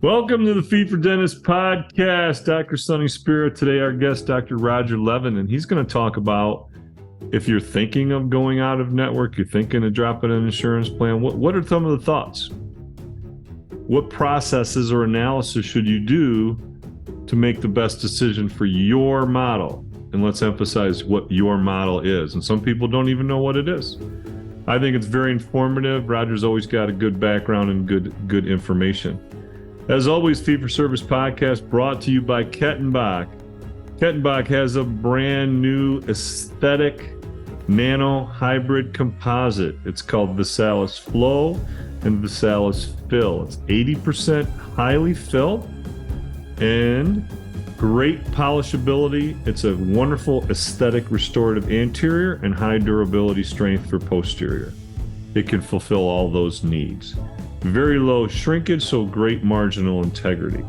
Welcome to the Fee for Dentist podcast. Dr. Sonny Spirit. Today, our guest, Dr. Roger Levin, and he's going to talk about if you're thinking of going out of network, you're thinking of dropping an insurance plan, what are some of the thoughts? What processes or analysis should you do to make the best decision for your model? And let's emphasize what your model is. And some people don't even know what it is. I think it's very informative. Roger's always got a good background and good information. As always, Fee for Service podcast brought to you by Kettenbach. Kettenbach has a brand new aesthetic nano hybrid composite. It's called Visalis Flow and Visalis Fill. It's 80% highly filled and great polishability. It's a wonderful aesthetic restorative anterior and high durability strength for posterior. It can fulfill all those needs. Very low shrinkage, so great marginal integrity.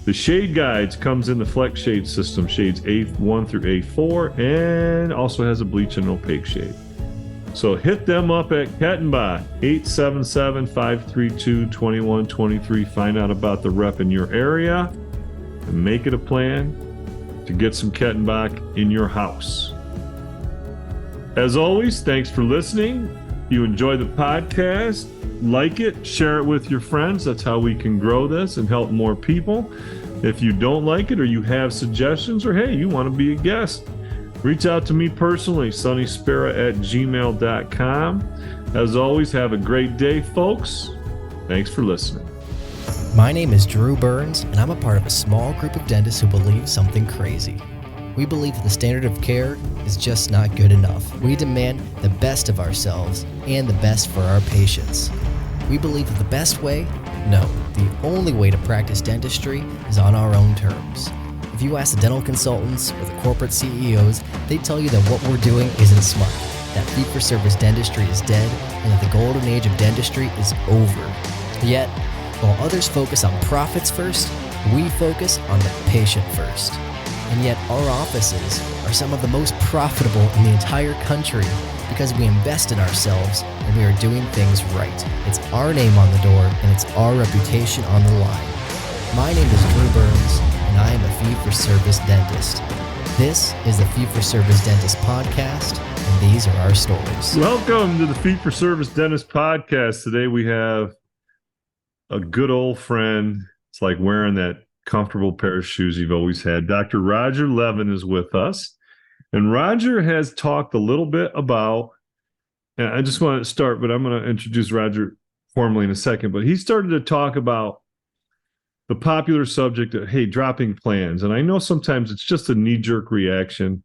The shade guides comes in the flex shade system, shades A1 through A4, and also has a bleach and opaque shade. So hit them up at Kettenbach, 877-532-2123. Find out about the rep in your area and make it a plan to get some Kettenbach in your house. As always, thanks for listening. If you enjoy the podcast, like it, share it with your friends. That's how we can grow this and help more people. If you don't like it or you have suggestions or hey, you want to be a guest, reach out to me personally, sonnyspera@gmail.com. As always, have a great day, folks. Thanks for listening. My name is Drew Burns, and I'm a part of a small group of dentists who believe something crazy. We believe that the standard of care is just not good enough. We demand the best of ourselves and the best for our patients. We believe that the best way? No, the only way to practice dentistry is on our own terms. If you ask the dental consultants or the corporate CEOs, they tell you that what we're doing isn't smart, that fee-for-service dentistry is dead, and that the golden age of dentistry is over. Yet, while others focus on profits first, we focus on the patient first. And yet our offices are some of the most profitable in the entire country because we invest in ourselves and we are doing things right. It's our name on the door and it's our reputation on the line. My name is Drew Burns and I am a fee-for-service dentist. This is the Fee-for-Service Dentist podcast and these are our stories. Welcome to the Fee-for-Service Dentist podcast. Today we have a good old friend. It's like wearing that comfortable pair of shoes you've always had. Dr. Roger Levin is with us. And Roger has talked a little bit about, and I just want to start, but I'm going to introduce Roger formally in a second, but he started to talk about the popular subject of, hey, dropping plans. And I know sometimes it's just a knee-jerk reaction.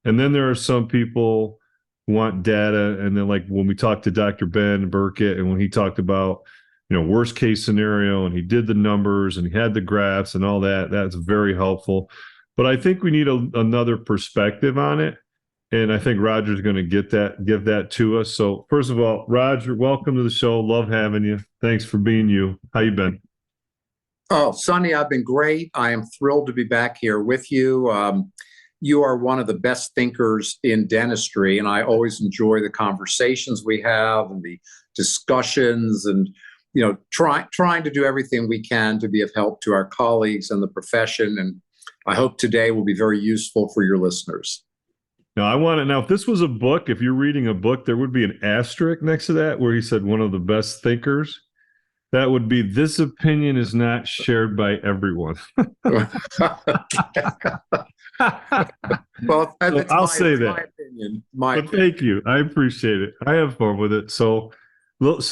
And then there are some people who want data. And then like when we talked to Dr. Ben Burkett and when he talked about, worst case scenario, and he did the numbers and he had the graphs and all that. That's very helpful. But I think we need another perspective on it. And I think Roger's going to give that to us. So first of all, Roger, welcome to the show. Love having you. Thanks for being you. How you been? Oh, Sonny, I've been great. I am thrilled to be back here with you. You are one of the best thinkers in dentistry, and I always enjoy the conversations we have and the discussions and trying to do everything we can to be of help to our colleagues and the profession. And I hope today will be very useful for your listeners. Now, if this was a book, if you're reading a book, there would be an asterisk next to that where he said one of the best thinkers. That would be, this opinion is not shared by everyone. Well, I'll say that. My opinion. Thank you. I appreciate it. I have fun with it. So let's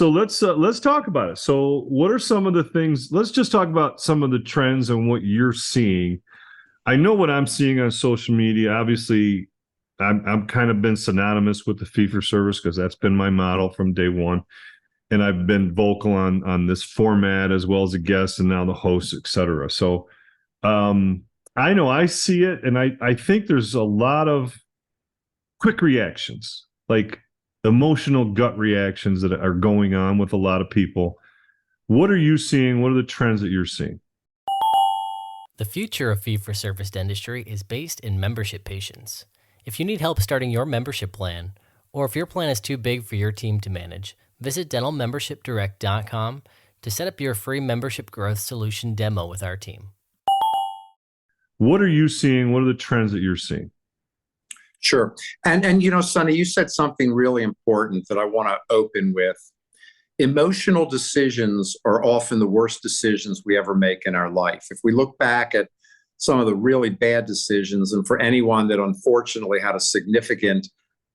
talk about it. So what are some of the things? Let's just talk about some of the trends and what you're seeing. I know what I'm seeing on social media. Obviously, I'm kind of been synonymous with the fee-for-service because that's been my model from day one. And I've been vocal on this format as well as a guest and now the host, et cetera. So I know I see it, and I think there's a lot of quick reactions, like emotional gut reactions that are going on with a lot of people. What are you seeing? What are the trends that you're seeing? The future of fee-for-service dentistry is based in membership patients. If you need help starting your membership plan, or if your plan is too big for your team to manage, visit dentalmembershipdirect.com to set up your free membership growth solution demo with our team. What are you seeing? What are the trends that you're seeing? Sure. And Sonny, you said something really important that I want to open with. Emotional decisions are often the worst decisions we ever make in our life. If we look back at some of the really bad decisions, and for anyone that unfortunately had a significant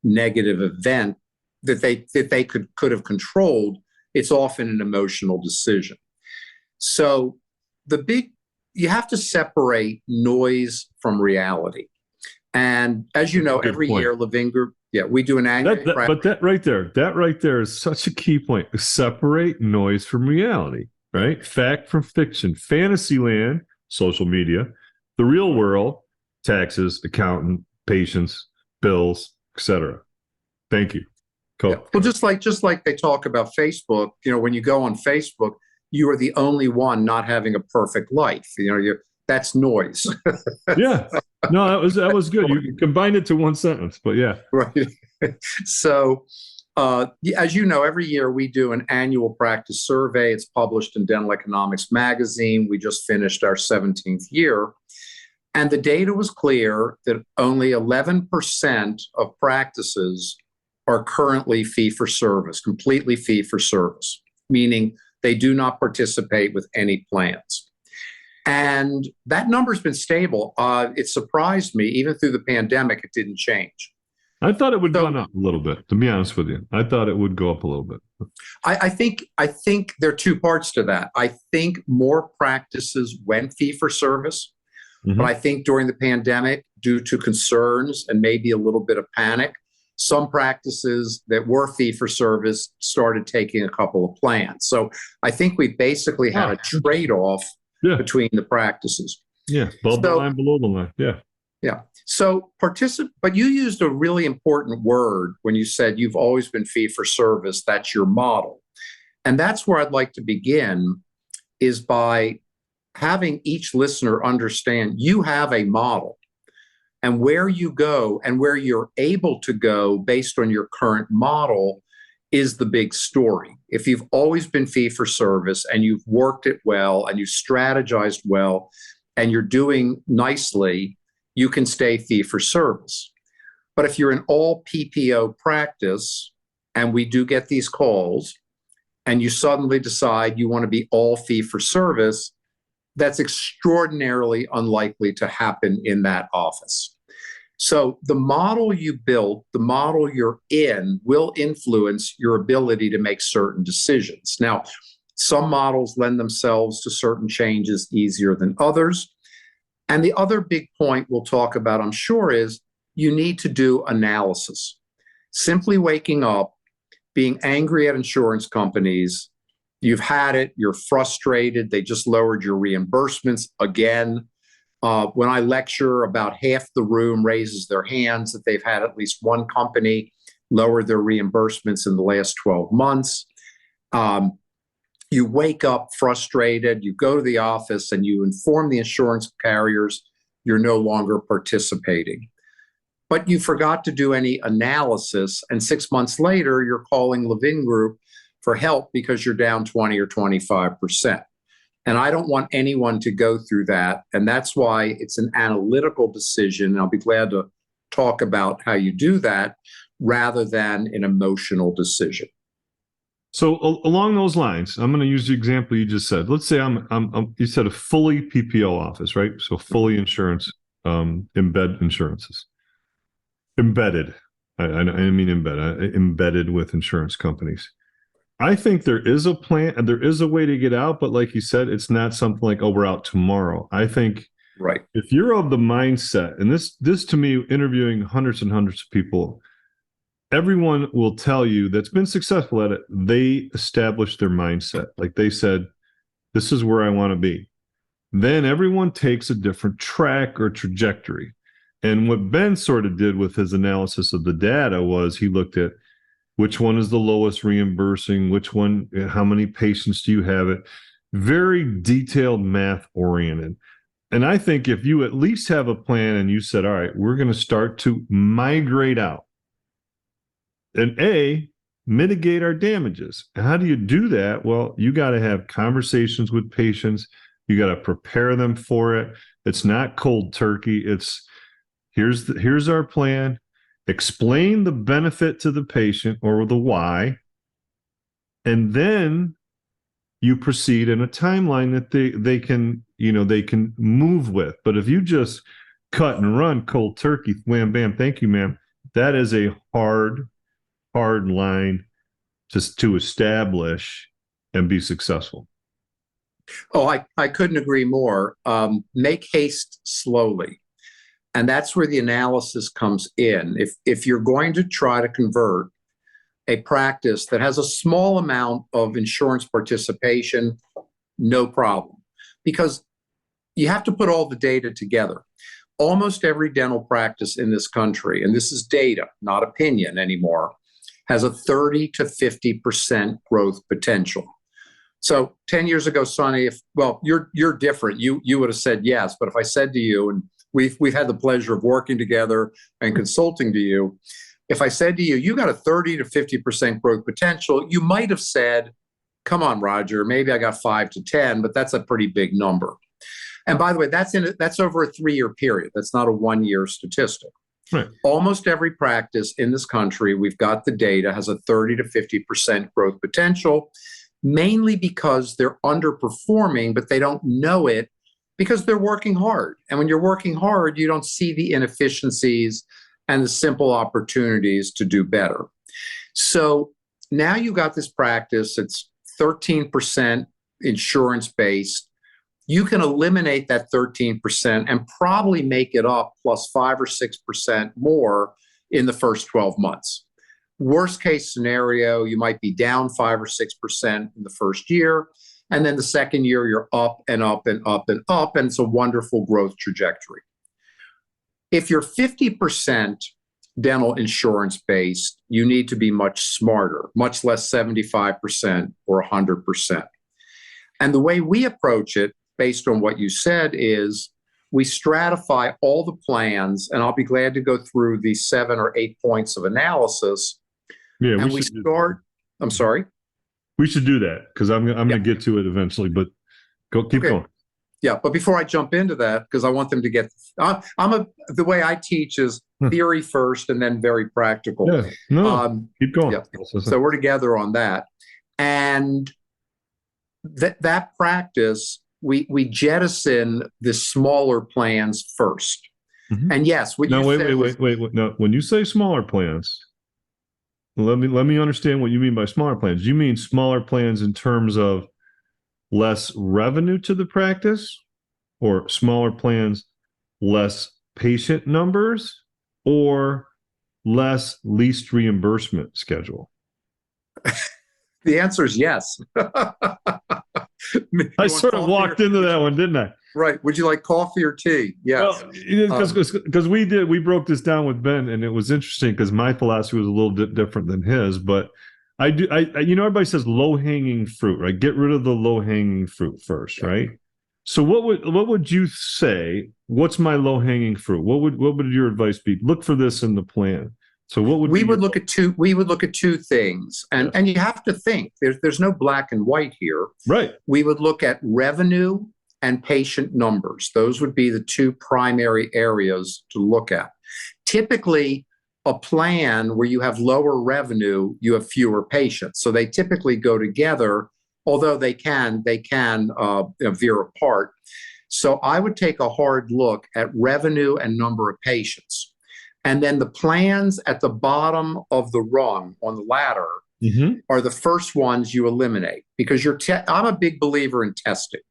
negative event that they could have controlled, it's often an emotional decision. So you have to separate noise from reality. And as you know, every year, Levin Group, we do an annual. But that right there is such a key point. Separate noise from reality, right? Fact from fiction, fantasy land, social media, the real world, taxes, accountant, patients, bills, etc. Thank you. Cool. Yeah. Well, just like they talk about Facebook, when you go on Facebook, you are the only one not having a perfect life. That's noise. Yeah. No, that was good. You combined it to one sentence, but yeah. Right. So, as you know, every year we do an annual practice survey. It's published in Dental Economics Magazine. We just finished our 17th year. And the data was clear that only 11% of practices are currently fee-for-service, completely fee-for-service, meaning they do not participate with any plans. And that number's been stable. It surprised me. Even through the pandemic, it didn't change. I thought it would go up a little bit, to be honest with you. I thought it would go up a little bit. I think there are two parts to that. I think more practices went fee-for-service. Mm-hmm. But I think during the pandemic, due to concerns and maybe a little bit of panic, some practices that were fee-for-service started taking a couple of plans. So I think we basically had a trade-off between the practices. Yeah, above the line, below the line. Yeah. Yeah. So but you used a really important word when you said you've always been fee-for-service. That's your model. And that's where I'd like to begin, is by having each listener understand you have a model, and where you go and where you're able to go based on your current model is the big story. If you've always been fee-for-service and you've worked it well and you strategized well and you're doing nicely, you can stay fee-for-service. But if you're an all PPO practice, and we do get these calls, and you suddenly decide you want to be all fee-for-service, that's extraordinarily unlikely to happen in that office. So the model you built, the model you're in, will influence your ability to make certain decisions. Now, some models lend themselves to certain changes easier than others. And the other big point we'll talk about, I'm sure, is you need to do analysis. Simply waking up, being angry at insurance companies, you've had it, you're frustrated, they just lowered your reimbursements again. When I lecture, about half the room raises their hands that they've had at least one company lower their reimbursements in the last 12 months. You wake up frustrated, you go to the office and you inform the insurance carriers you're no longer participating. But you forgot to do any analysis, and 6 months later, you're calling Levin Group for help because you're down 20 or 25%. And I don't want anyone to go through that. And that's why it's an analytical decision. And I'll be glad to talk about how you do that rather than an emotional decision. So along those lines, I'm going to use the example you just said. Let's say you said a fully PPO office, right? So fully insurance, embedded insurances. Embedded. I mean embedded with insurance companies. I think there is a plan and there is a way to get out, but like you said, it's not something like, oh, we're out tomorrow. I think if you're of the mindset, and this to me, interviewing hundreds and hundreds of people, everyone will tell you that's been successful at it, they established their mindset. Like they said, this is where I want to be. Then everyone takes a different track or trajectory. And what Ben sort of did with his analysis of the data was he looked at which one is the lowest reimbursing, which one, how many patients do you have it? Very detailed, math oriented. And I think if you at least have a plan and you said, all right, we're going to start to migrate out. And mitigate our damages. And how do you do that? Well, you got to have conversations with patients. You got to prepare them for it. It's not cold turkey. It's here's our plan. Explain the benefit to the patient or the why, and then you proceed in a timeline that they can move with. But if you just cut and run cold turkey, wham bam, thank you, ma'am, that is a hard line to establish and be successful. Oh, I couldn't agree more. Make haste slowly. And that's where the analysis comes in. If you're going to try to convert a practice that has a small amount of insurance participation, no problem. Because you have to put all the data together. Almost every dental practice in this country, and this is data, not opinion anymore, has a 30 to 50% growth potential. So 10 years ago, Sonny, you're different. You would have said yes. But if I said to you, and we've had the pleasure of working together and consulting to you, if I said to you, you got a 30 to 50% growth potential, you might have said, come on, Roger, maybe I got 5 to 10, but that's a pretty big number. And by the way, that's over a 3-year period. That's not a 1-year statistic. Right. Almost every practice in this country, we've got the data, has a 30 to 50% growth potential, mainly because they're underperforming, but they don't know it because they're working hard. And when you're working hard, you don't see the inefficiencies and the simple opportunities to do better. So now you got this practice, it's 13% insurance-based. You can eliminate that 13% and probably make it up plus 5 or 6% more in the first 12 months. Worst case scenario, you might be down 5 or 6% in the first year. And then the second year, you're up and up and up and up. And it's a wonderful growth trajectory. If you're 50% dental insurance based, you need to be much smarter, much less 75% or 100%. And the way we approach it, based on what you said, is we stratify all the plans, and I'll be glad to go through the 7 or 8 points of analysis. Yeah, and we start. I'm sorry. We should do that because I'm going to get to it eventually. But keep going. Yeah, but before I jump into that, because I want them to get, the way I teach is theory first and then very practical. Yeah, no, keep going. Yeah. So we're together on that, and that practice, we jettison the smaller plans first. Mm-hmm. And yes, wait. No, when you say smaller plans, let me understand what you mean by smaller plans. You mean smaller plans in terms of less revenue to the practice, or smaller plans, less patient numbers, or less least reimbursement schedule? The answer is yes. I sort of walked into that one, didn't I? Right. Would you like coffee or tea? Yes. Because we broke this down with Ben, and it was interesting because my philosophy was a little bit different than his. But I everybody says low hanging fruit, right? Get rid of the low hanging fruit first, right? So what would you say? What's my low hanging fruit? What would your advice be? Look for this in the plan. So what would we look at two? We would look at two things, and you have to think. There's no black and white here, right? We would look at revenue and patient numbers. Those would be the two primary areas to look at. Typically, a plan where you have lower revenue, you have fewer patients. So they typically go together, although they can veer apart. So I would take a hard look at revenue and number of patients. And then the plans at the bottom of the rung on the ladder are the first ones you eliminate, because I'm a big believer in testing.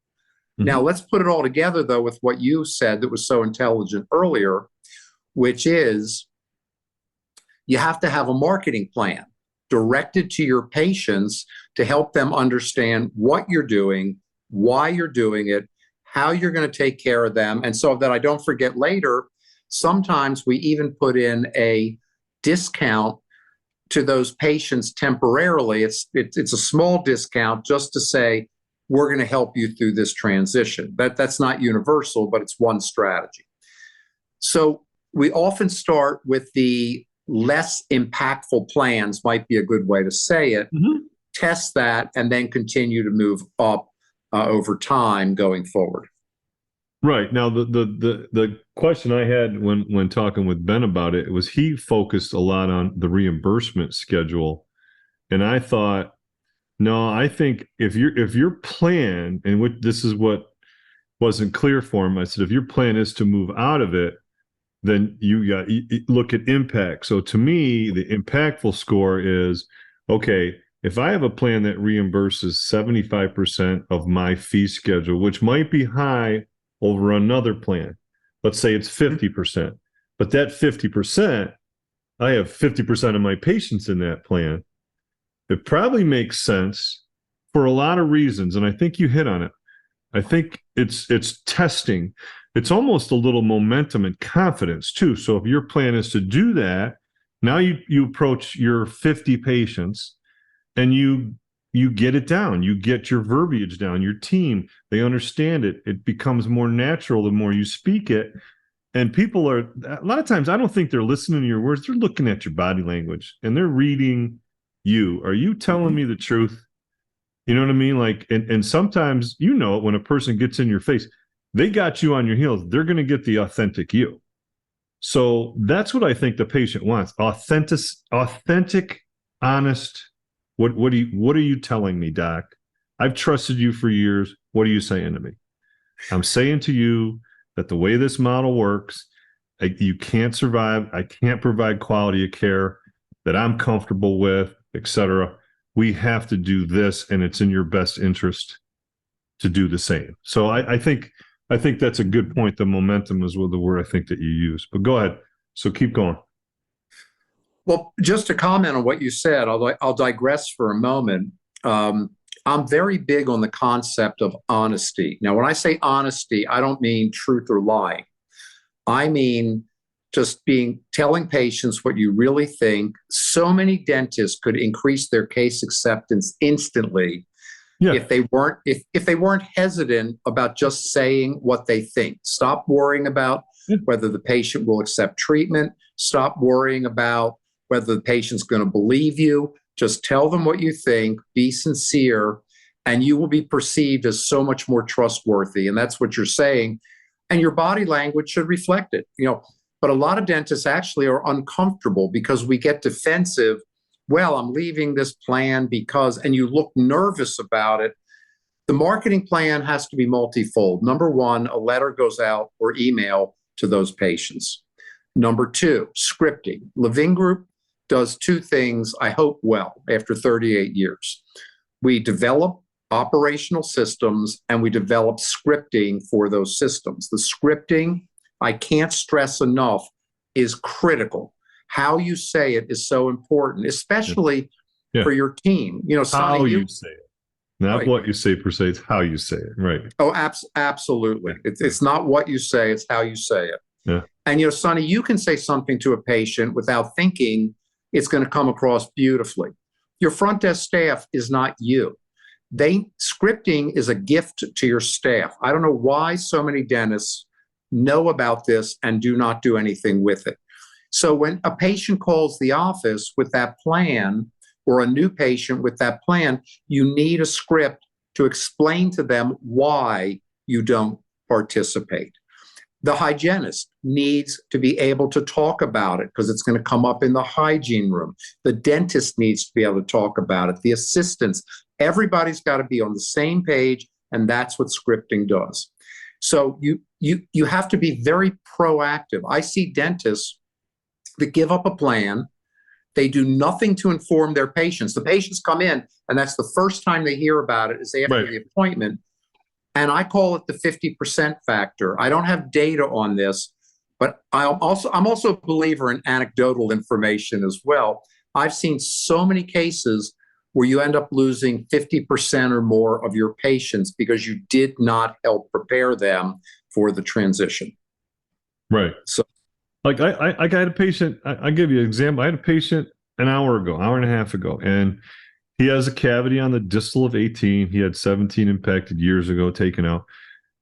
Mm-hmm. Now, let's put it all together, though, with what you said that was so intelligent earlier, which is you have to have a marketing plan directed to your patients to help them understand what you're doing, why you're doing it, how you're going to take care of them. And so that I don't forget later, sometimes we even put in a discount to those patients temporarily. It's a small discount just to say, we're going to help you through this transition. That's not universal, but it's one strategy. So we often start with the less impactful plans might be a good way to say it. Mm-hmm. Test that and then continue to move up over time going forward. Right. Now, the question I had when talking with Ben about it was he focused a lot on the reimbursement schedule. And I thought, no, I think if your plan, and this is what wasn't clear for him, I said, if your plan is to move out of it, then you look at impact. So to me, the impactful score is, okay, if I have a plan that reimburses 75% of my fee schedule, which might be high over another plan, let's say it's 50%, but that 50%, I have 50% of my patients in that plan. It probably makes sense for a lot of reasons, and I think you hit on it. I think it's testing. It's almost a little momentum and confidence too. So if your plan is to do that, now you approach your 50 patients and you get it down. You get your verbiage down. Your team, they understand it. It becomes more natural the more you speak it. And people are, a lot of times, I don't think they're listening to your words. They're looking at your body language and they're reading you. Are you telling me the truth? You know what I mean? Like, and sometimes, you know, when a person gets in your face, they got you on your heels. They're going to get the authentic you. So that's what I think the patient wants. Authentic, honest. What are you telling me, doc? I've trusted you for years. What are you saying to me? I'm saying to you that the way this model works, you can't survive. I can't provide quality of care that I'm comfortable with, et cetera. We have to do this, and it's in your best interest to do the same. So I think that's a good point. The momentum is the word I think that you use. But go ahead. So keep going. Well, just to comment on what you said, I'll digress for a moment. I'm very big on the concept of honesty. Now, when I say honesty, I don't mean truth or lying. I mean just telling patients what you really think. So many dentists could increase their case acceptance instantly if they weren't hesitant about just saying what they think. Stop worrying about whether the patient will accept treatment. Stop worrying about whether the patient's going to believe you. Just tell them what you think, be sincere, and you will be perceived as so much more trustworthy. And that's what you're saying. And your body language should reflect it. But a lot of dentists actually are uncomfortable because we get defensive. Well, I'm leaving this plan because, and you look nervous about it. The marketing plan has to be multifold. Number one, a letter goes out or email to those patients. Number two, scripting. Levin Group does two things, I hope, well, after 38 years. We develop operational systems and we develop scripting for those systems. The scripting, I can't stress enough, is critical. How you say it is so important, especially for your team. Sonny, how you say it, not right. What you say per se, it's how you say it, right? Oh, absolutely. It's not what you say, it's how you say it. Yeah. And, Sonny, you can say something to a patient without thinking it's going to come across beautifully. Your front desk staff is not you. Scripting is a gift to your staff. I don't know why so many dentists know about this and do not do anything with it. So when a patient calls the office with that plan, or a new patient with that plan, you need a script to explain to them why you don't participate. The hygienist needs to be able to talk about it because it's going to come up in the hygiene room. The dentist needs to be able to talk about it. The assistants, everybody's got to be on the same page, and that's what scripting does. So you have to be very proactive. I see dentists that give up a plan. They do nothing to inform their patients. The patients come in, and that's the first time they hear about it is after the appointment. And I call it the 50% factor. I don't have data on this, but I'm also a believer in anecdotal information as well. I've seen so many cases where you end up losing 50% or more of your patients because you did not help prepare them for the transition. Right. So, like I had a patient, I'll give you an example. I had a patient an hour and a half ago, and he has a cavity on the distal of 18. He had 17 impacted years ago, taken out.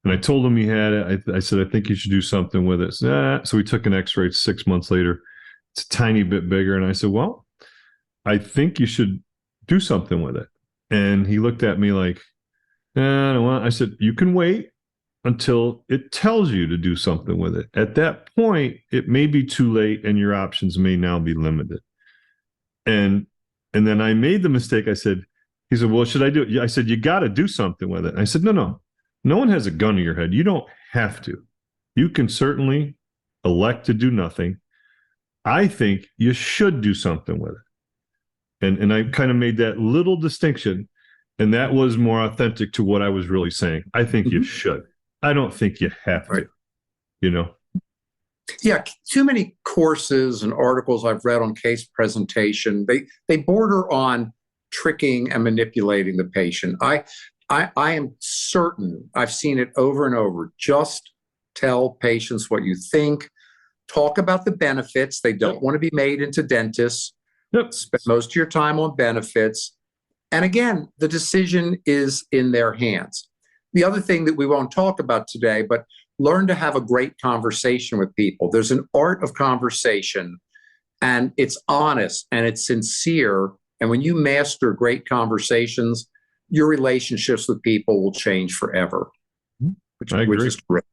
And I told him he had it. I said, I think you should do something with it. So we took an x-ray 6 months later. It's a tiny bit bigger. And I said, well, I think you should do something with it. And he looked at me like, I don't want. I said, you can wait until it tells you to do something with it. At that point, it may be too late and your options may now be limited. And then I made the mistake. I said, he said, well, what should I do? I said, you got to do something with it. And I said, no one has a gun to your head. You don't have to. You can certainly elect to do nothing. I think you should do something with it. And I kind of made that little distinction. And that was more authentic to what I was really saying. I think you should. I don't think you have to, you know? Yeah, too many courses and articles I've read on case presentation, they border on tricking and manipulating the patient. I am certain, I've seen it over and over. Just tell patients what you think. Talk about the benefits. They don't want to be made into dentists. Spend most of your time on benefits. And again, the decision is in their hands. The other thing that we won't talk about today, but learn to have a great conversation with people. There's an art of conversation, and it's honest and it's sincere. And when you master great conversations, your relationships with people will change forever. I agree. Which is great.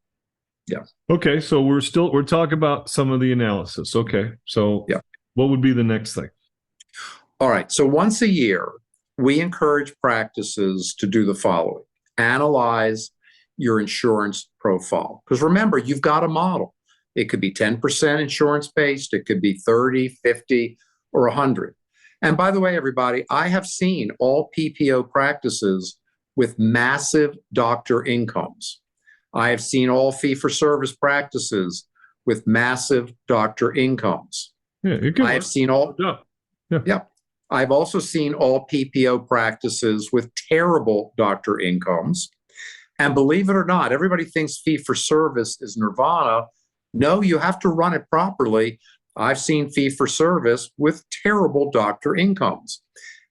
Yeah. Okay, so we're talking about some of the analysis. Okay, so what would be the next thing? All right, so once a year, we encourage practices to do the following. Analyze your insurance profile. Because remember, you've got a model. It could be 10% insurance-based, it could be 30, 50, or 100. And by the way, everybody, I have seen all PPO practices with massive doctor incomes. I have seen all fee-for-service practices with massive doctor incomes. I have seen all. I've also seen all PPO practices with terrible doctor incomes. And believe it or not, everybody thinks fee-for-service is nirvana. No, you have to run it properly. I've seen fee-for-service with terrible doctor incomes.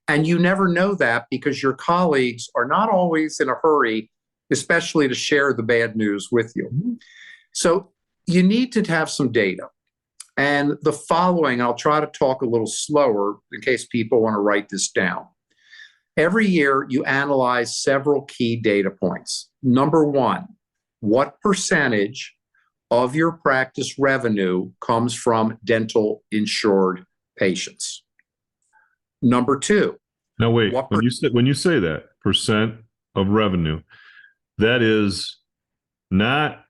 And you never know that because your colleagues are not always in a hurry, especially to share the bad news with you. So you need to have some data. And the following, I'll try to talk a little slower in case people want to write this down. Every year, you analyze several key data points. Number one, what percentage of your practice revenue comes from dental insured patients? Number two. Now, wait, when you say that percent of revenue, that is not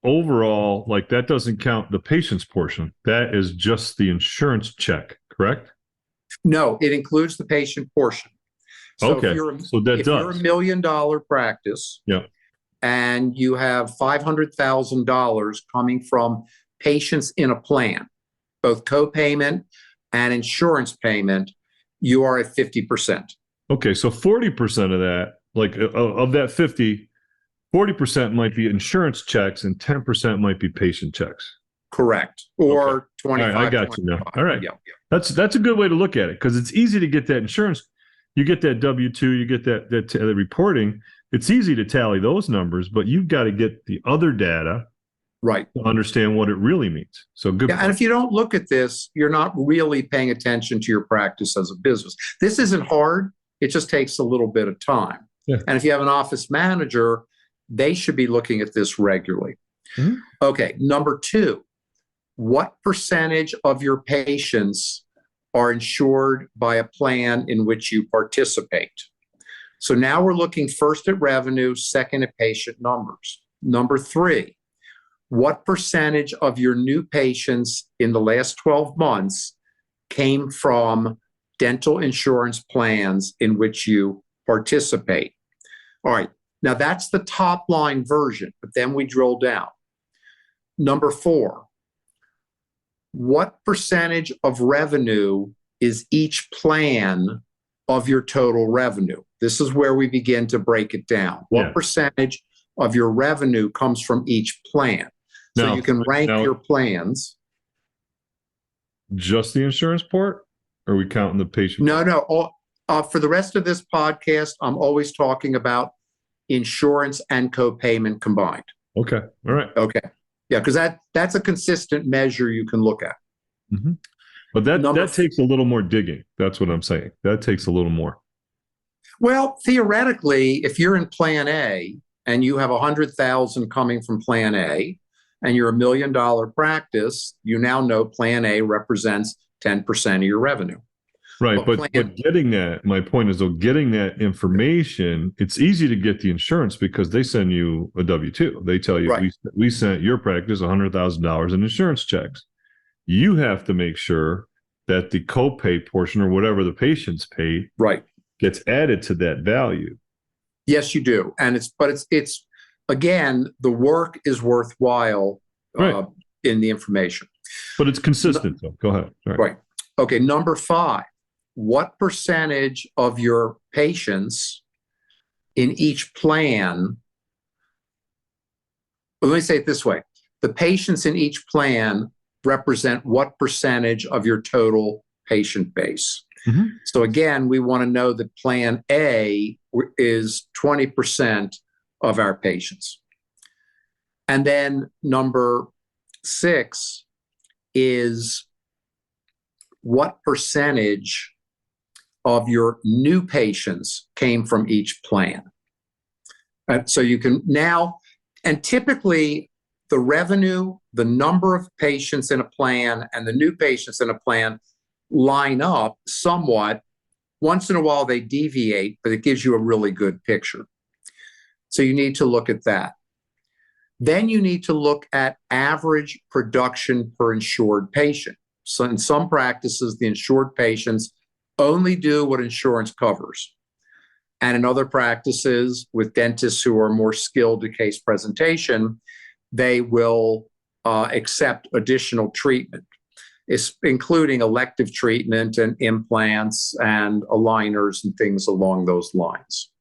overall, like that doesn't count the patient's portion. That is just the insurance check, correct? No, it includes the patient portion. So okay, if you're a $1 million practice and you have $500,000 coming from patients in a plan, both co-payment and insurance payment, you are at 50%. Okay, so 40% of that, like of that 50, 40% might be insurance checks and 10% might be patient checks. Correct. Or 25. All right, I got you now. All right. Yeah. That's a good way to look at it because it's easy to get that insurance. You get that W-2, you get that reporting. It's easy to tally those numbers, but you've got to get the other data to understand what it really means. So good. Yeah, and if you don't look at this, you're not really paying attention to your practice as a business. This isn't hard. It just takes a little bit of time. Yeah. And if you have an office manager, they should be looking at this regularly. Mm-hmm. Okay, number two, what percentage of your patients are insured by a plan in which you participate? So now we're looking first at revenue, second at patient numbers. Number three, what percentage of your new patients in the last 12 months came from dental insurance plans in which you participate? All right, now that's the top line version, but then we drill down. Number four, what percentage of revenue is each plan of your total revenue? This is where we begin to break it down. What percentage of your revenue comes from each plan? So you can rank your plans. Just the insurance part? Or are we counting the patient? No. For the rest of this podcast, I'm always talking about insurance and co-payment combined. Okay. All right. Okay. Yeah, because that's a consistent measure you can look at. Mm-hmm. But that Number takes a little more digging. That's what I'm saying. That takes a little more. Well, theoretically, if you're in Plan A and you have 100,000 coming from Plan A, and you're $1 million practice, you now know Plan A represents 10% of your revenue. Right, but getting that, my point is, though, getting that information, it's easy to get the insurance because they send you a W-2. They tell you, right. we sent your practice $100,000 in insurance checks. You have to make sure that the copay portion or whatever the patient's paid, right, gets added to that value. Yes, you do, and it's again, the work is worthwhile right. in the information, but it's consistent. Though, go ahead. Right. Okay. Number 5. What percentage of your patients in each plan, well, let me say it this way. The patients in each plan represent what percentage of your total patient base? Mm-hmm. So again, we want to know that Plan A is 20% of our patients. And then number 6 is what percentage of your new patients came from each plan. So you can now, and typically the revenue, the number of patients in a plan and the new patients in a plan line up somewhat. Once in a while they deviate, but it gives you a really good picture. So you need to look at that. Then you need to look at average production per insured patient. So in some practices, the insured patients only do what insurance covers. And in other practices, with dentists who are more skilled at case presentation, they will accept additional treatment, including elective treatment and implants and aligners and things along those lines.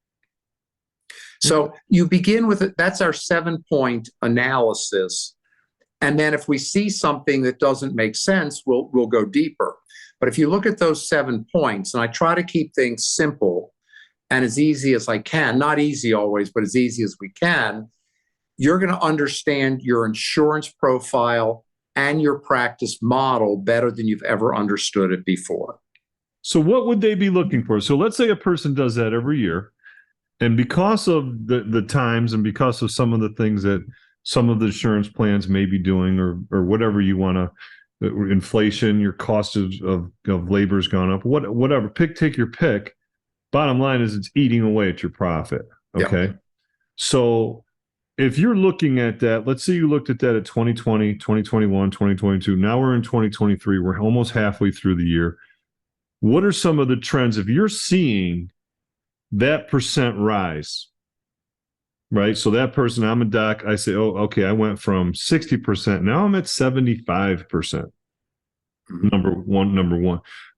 So you begin with it. That's our 7-point analysis. And then if we see something that doesn't make sense, we'll go deeper. But if you look at those 7 points, and I try to keep things simple and as easy as I can, not easy always, but as easy as we can, you're going to understand your insurance profile and your practice model better than you've ever understood it before. So what would they be looking for? So let's say a person does that every year. And because of the times and because of some of the things that some of the insurance plans may be doing or whatever you want to, inflation, your cost of labor has gone up, whatever, take your pick. Bottom line is it's eating away at your profit. Okay. Yep. So if you're looking at that, let's say you looked at that at 2020, 2021, 2022. Now we're in 2023. We're almost halfway through the year. What are some of the trends? If you're seeing that percent rise, right? So that person, I'm a doc, I say, oh, okay, I went from 60%. Now I'm at 75%. Number one.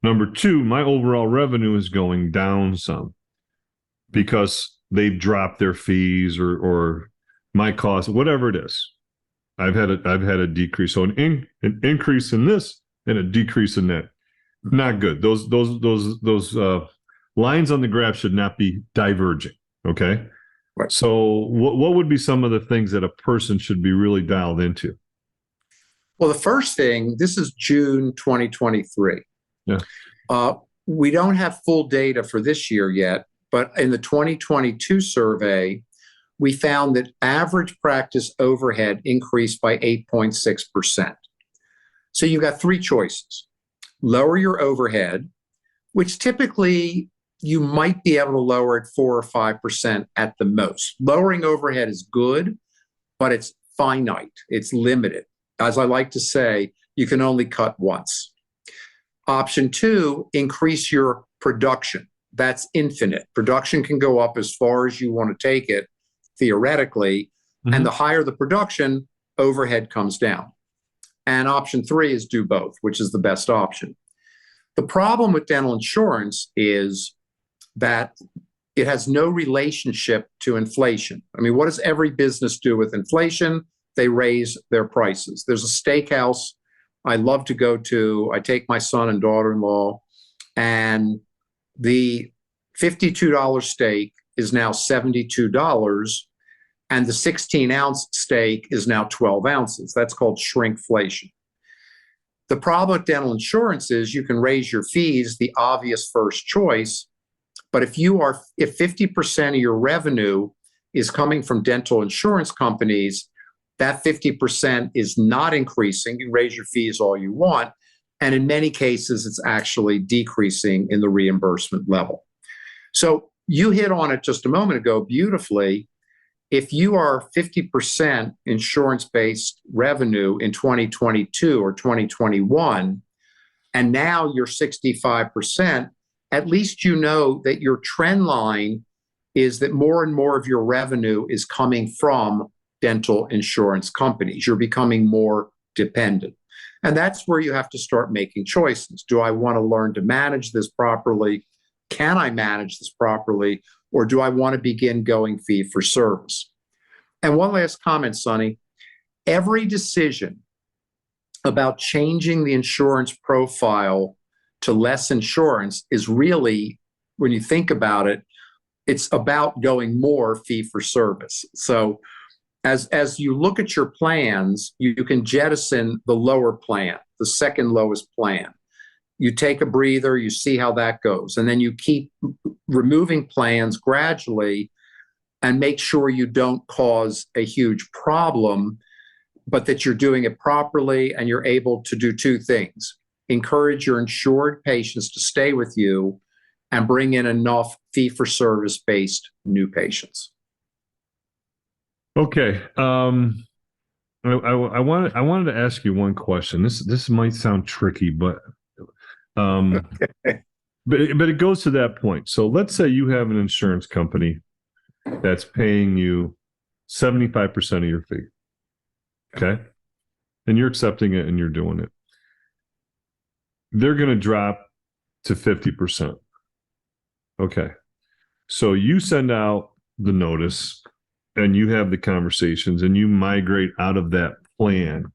Number 2, my overall revenue is going down some because they've dropped their fees or my cost, whatever it is. I've had a decrease. So an increase in this and a decrease in that. Not good. Those lines on the graph should not be diverging. Okay. Right. So what would be some of the things that a person should be really dialed into? Well, the first thing, this is June 2023. Yeah. We don't have full data for this year yet, but in the 2022 survey, we found that average practice overhead increased by 8.6%. So you've got 3 choices. Lower your overhead, which typically you might be able to lower at 4 or 5% at the most. Lowering overhead is good, but it's finite. It's limited. As I like to say, you can only cut once. Option 2, increase your production. That's infinite. Production can go up as far as you want to take it, theoretically, and the higher the production, overhead comes down. And option 3 is do both, which is the best option. The problem with dental insurance is that it has no relationship to inflation. I mean, what does every business do with inflation? They raise their prices. There's a steakhouse I love to go to. I take my son and daughter-in-law, and the $52 steak is now $72, and the 16-ounce steak is now 12 ounces. That's called shrinkflation. The problem with dental insurance is you can raise your fees, the obvious first choice. But if 50% of your revenue is coming from dental insurance companies, that 50% is not increasing. You raise your fees all you want. And in many cases, it's actually decreasing in the reimbursement level. So you hit on it just a moment ago beautifully. If you are 50% insurance-based revenue in 2022 or 2021, and now you're 65%, at least you know that your trend line is that more and more of your revenue is coming from dental insurance companies. You're becoming more dependent. And that's where you have to start making choices. Do I want to learn to manage this properly? Can I manage this properly? Or do I want to begin going fee for service? And one last comment, Sonny. Every decision about changing the insurance profile to less insurance is really, when you think about it, it's about going more fee for service. So as you look at your plans, you can jettison the lower plan, the second lowest plan. You take a breather, you see how that goes, and then you keep removing plans gradually and make sure you don't cause a huge problem, but that you're doing it properly and you're able to do two things: encourage your insured patients to stay with you and bring in enough fee-for-service based new patients. Okay. I wanted to ask you one question. This might sound tricky, but but it goes to that point. So let's say you have an insurance company that's paying you 75% of your fee. Okay. And you're accepting it and you're doing it. They're going to drop to 50%. Okay. So you send out the notice and you have the conversations and you migrate out of that plan.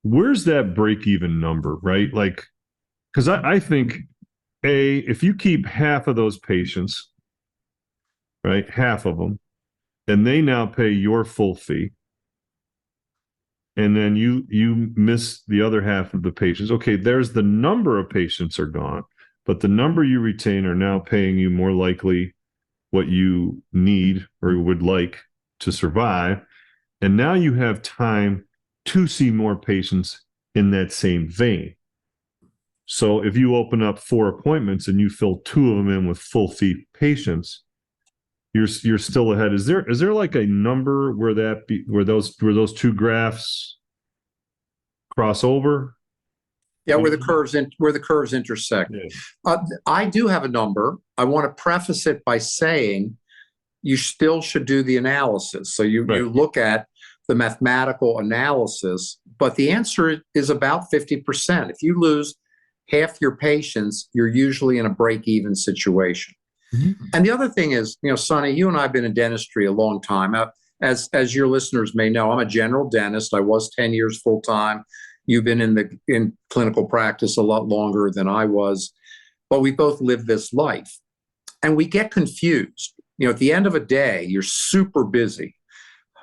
Where's that break-even number, right? Like, because I think, if you keep half of those patients, right, half of them, and they now pay your full fee, and then you miss the other half of the patients. Okay, there's the number of patients are gone, but the number you retain are now paying you more likely what you need or would like to survive. And now you have time to see more patients in that same vein. So if you open up 4 appointments and you fill 2 of them in with full fee patients, you're still ahead. Is there like a number where those 2 graphs cross over? Yeah, where the curves intersect. Yeah. I do have a number. I want to preface it by saying you still should do the analysis. So you look at the mathematical analysis, but the answer is about 50%. If you lose half your patients, you're usually in a break-even situation. Mm-hmm. And the other thing is, Sonny, you and I have been in dentistry a long time. As your listeners may know, I'm a general dentist. I was 10 years full-time. You've been in clinical practice a lot longer than I was, but we both live this life. And we get confused. At the end of a day, you're super busy,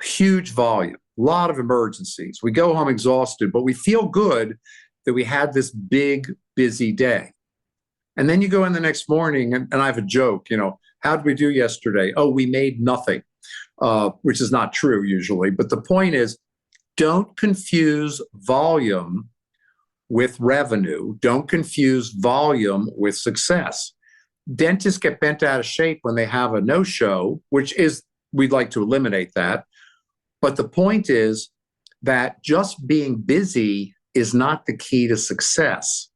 huge volume, a lot of emergencies. We go home exhausted, but we feel good that we had this big, busy day. And then you go in the next morning, and I have a joke, how did we do yesterday? Oh, we made nothing, which is not true usually. But the point is, don't confuse volume with revenue. Don't confuse volume with success. Dentists get bent out of shape when they have a no-show, we'd like to eliminate that. But the point is that just being busy is not the key to success.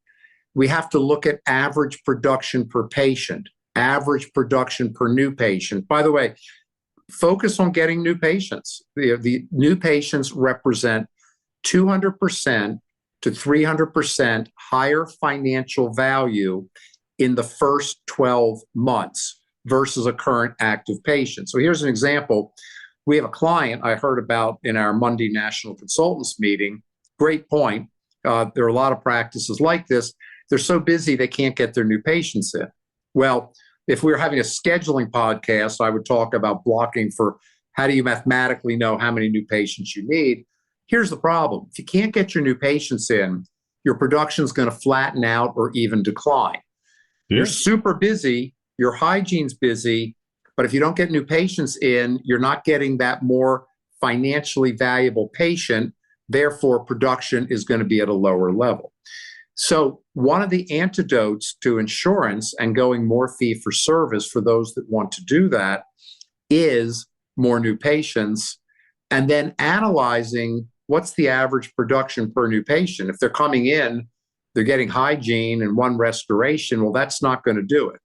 We have to look at average production per patient, average production per new patient. By the way, focus on getting new patients. The new patients represent 200% to 300% higher financial value in the first 12 months versus a current active patient. So here's an example. We have a client I heard about in our Monday National Consultants meeting. Great point. There are a lot of practices like this. They're so busy they can't get their new patients in. Well, if we were having a scheduling podcast, I would talk about blocking for how do you mathematically know how many new patients you need. Here's the problem. If you can't get your new patients in, your production is going to flatten out or even decline. Yeah. You're super busy, your hygiene's busy, but if you don't get new patients in, you're not getting that more financially valuable patient. Therefore, production is going to be at a lower level. So one of the antidotes to insurance and going more fee for service for those that want to do that is more new patients, and then analyzing what's the average production per new patient. If they're coming in, they're getting hygiene and one restoration, well, that's not going to do it.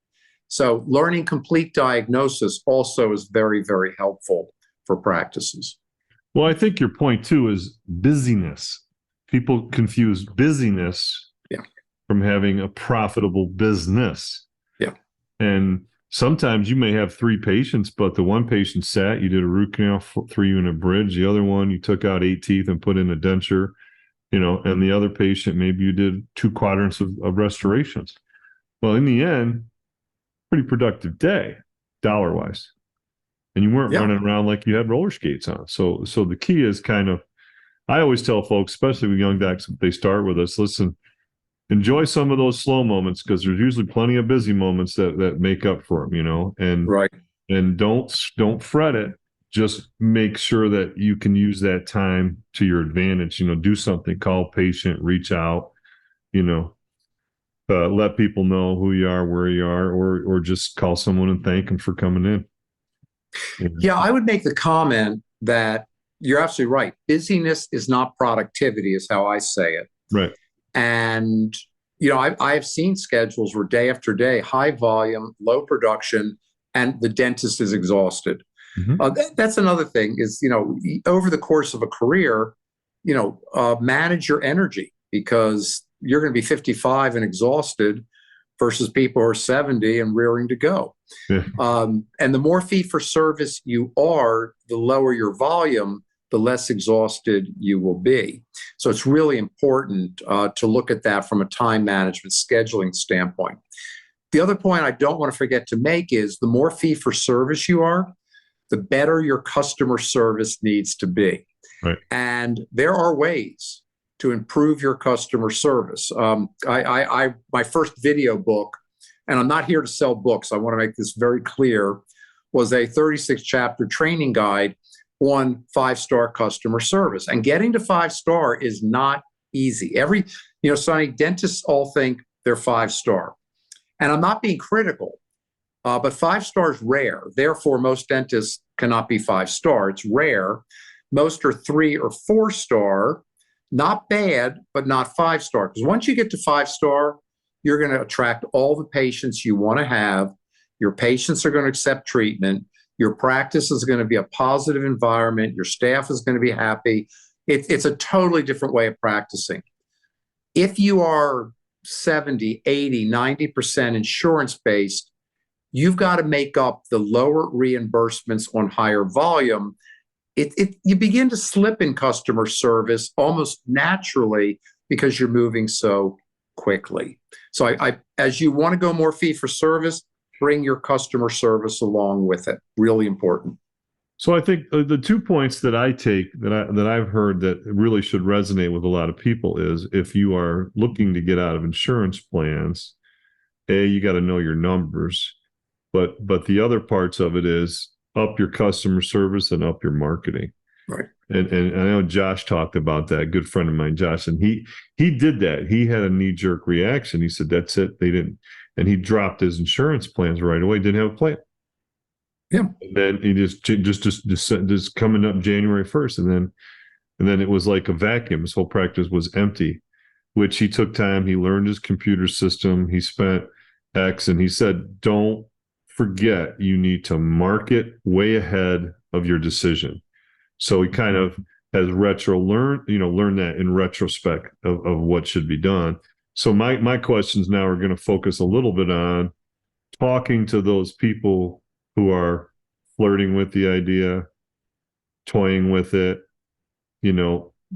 So learning complete diagnosis also is very, very helpful for practices. Well, I think your point too is busyness. People confuse busyness from having a profitable business. Yeah. And sometimes you may have 3 patients, but the one patient sat, you did a root canal for you in a bridge. The other one, you took out 8 teeth and put in a denture, and the other patient, maybe you did 2 quadrants of restorations. Well, in the end, pretty productive day, dollar-wise. And you weren't running around like you had roller skates on. So the key is I always tell folks, especially with young docs, if they start with us, listen, enjoy some of those slow moments, because there's usually plenty of busy moments that make up for them, and right. And don't fret it. Just make sure that you can use that time to your advantage. Do something, call a patient, reach out, let people know who you are, where you are, or just call someone and thank them for coming in. Yeah, I would make the comment that you're absolutely right. Busyness is not productivity, is how I say it. Right. And, I have seen schedules where day after day, high volume, low production, and the dentist is exhausted. Mm-hmm. That's another thing is, over the course of a career, manage your energy, because you're going to be 55 and exhausted versus people who are 70 and rearing to go. Yeah. And the more fee for service you are, the lower your volume, the less exhausted you will be. So it's really important to look at that from a time management scheduling standpoint. The other point I don't want to forget to make is the more fee for service you are, the better your customer service needs to be. Right. And there are ways to improve your customer service. My first video book, and I'm not here to sell books, I want to make this very clear, was a 36-chapter training guide on 5-star customer service. And getting to 5-star is not easy. Sonny, dentists all think they're 5-star. And I'm not being critical, but 5-star is rare. Therefore, most dentists cannot be 5-star. It's rare. Most are 3 or 4-star. Not bad, but not 5-star. Because once you get to 5-star, you're going to attract all the patients you want to have. Your patients are going to accept treatment. Your practice is going to be a positive environment. Your staff is going to be happy. It's a totally different way of practicing. If you are 70, 80, 90% insurance-based, you've got to make up the lower reimbursements on higher volume. You begin to slip in customer service almost naturally because you're moving so quickly. So as you want to go more fee for service, bring your customer service along with it. Really important. So I think the 2 points that I take that I've heard that really should resonate with a lot of people is, if you are looking to get out of insurance plans, you got to know your numbers, but the other parts of it is up your customer service and up your marketing. Right. And I know Josh talked about that, a good friend of mine, Josh, and he did that. He had a knee-jerk reaction. He said, that's it. They didn't. And he dropped his insurance plans right away. Didn't have a plan. Yeah. And then he just coming up January 1st. And then it was like a vacuum. His whole practice was empty, which he took time. He learned his computer system. He spent X, and he said, don't forget, you need to market way ahead of your decision. So he kind of has learned that in retrospect of what should be done. So my questions now are going to focus a little bit on talking to those people who are flirting with the idea, toying with it,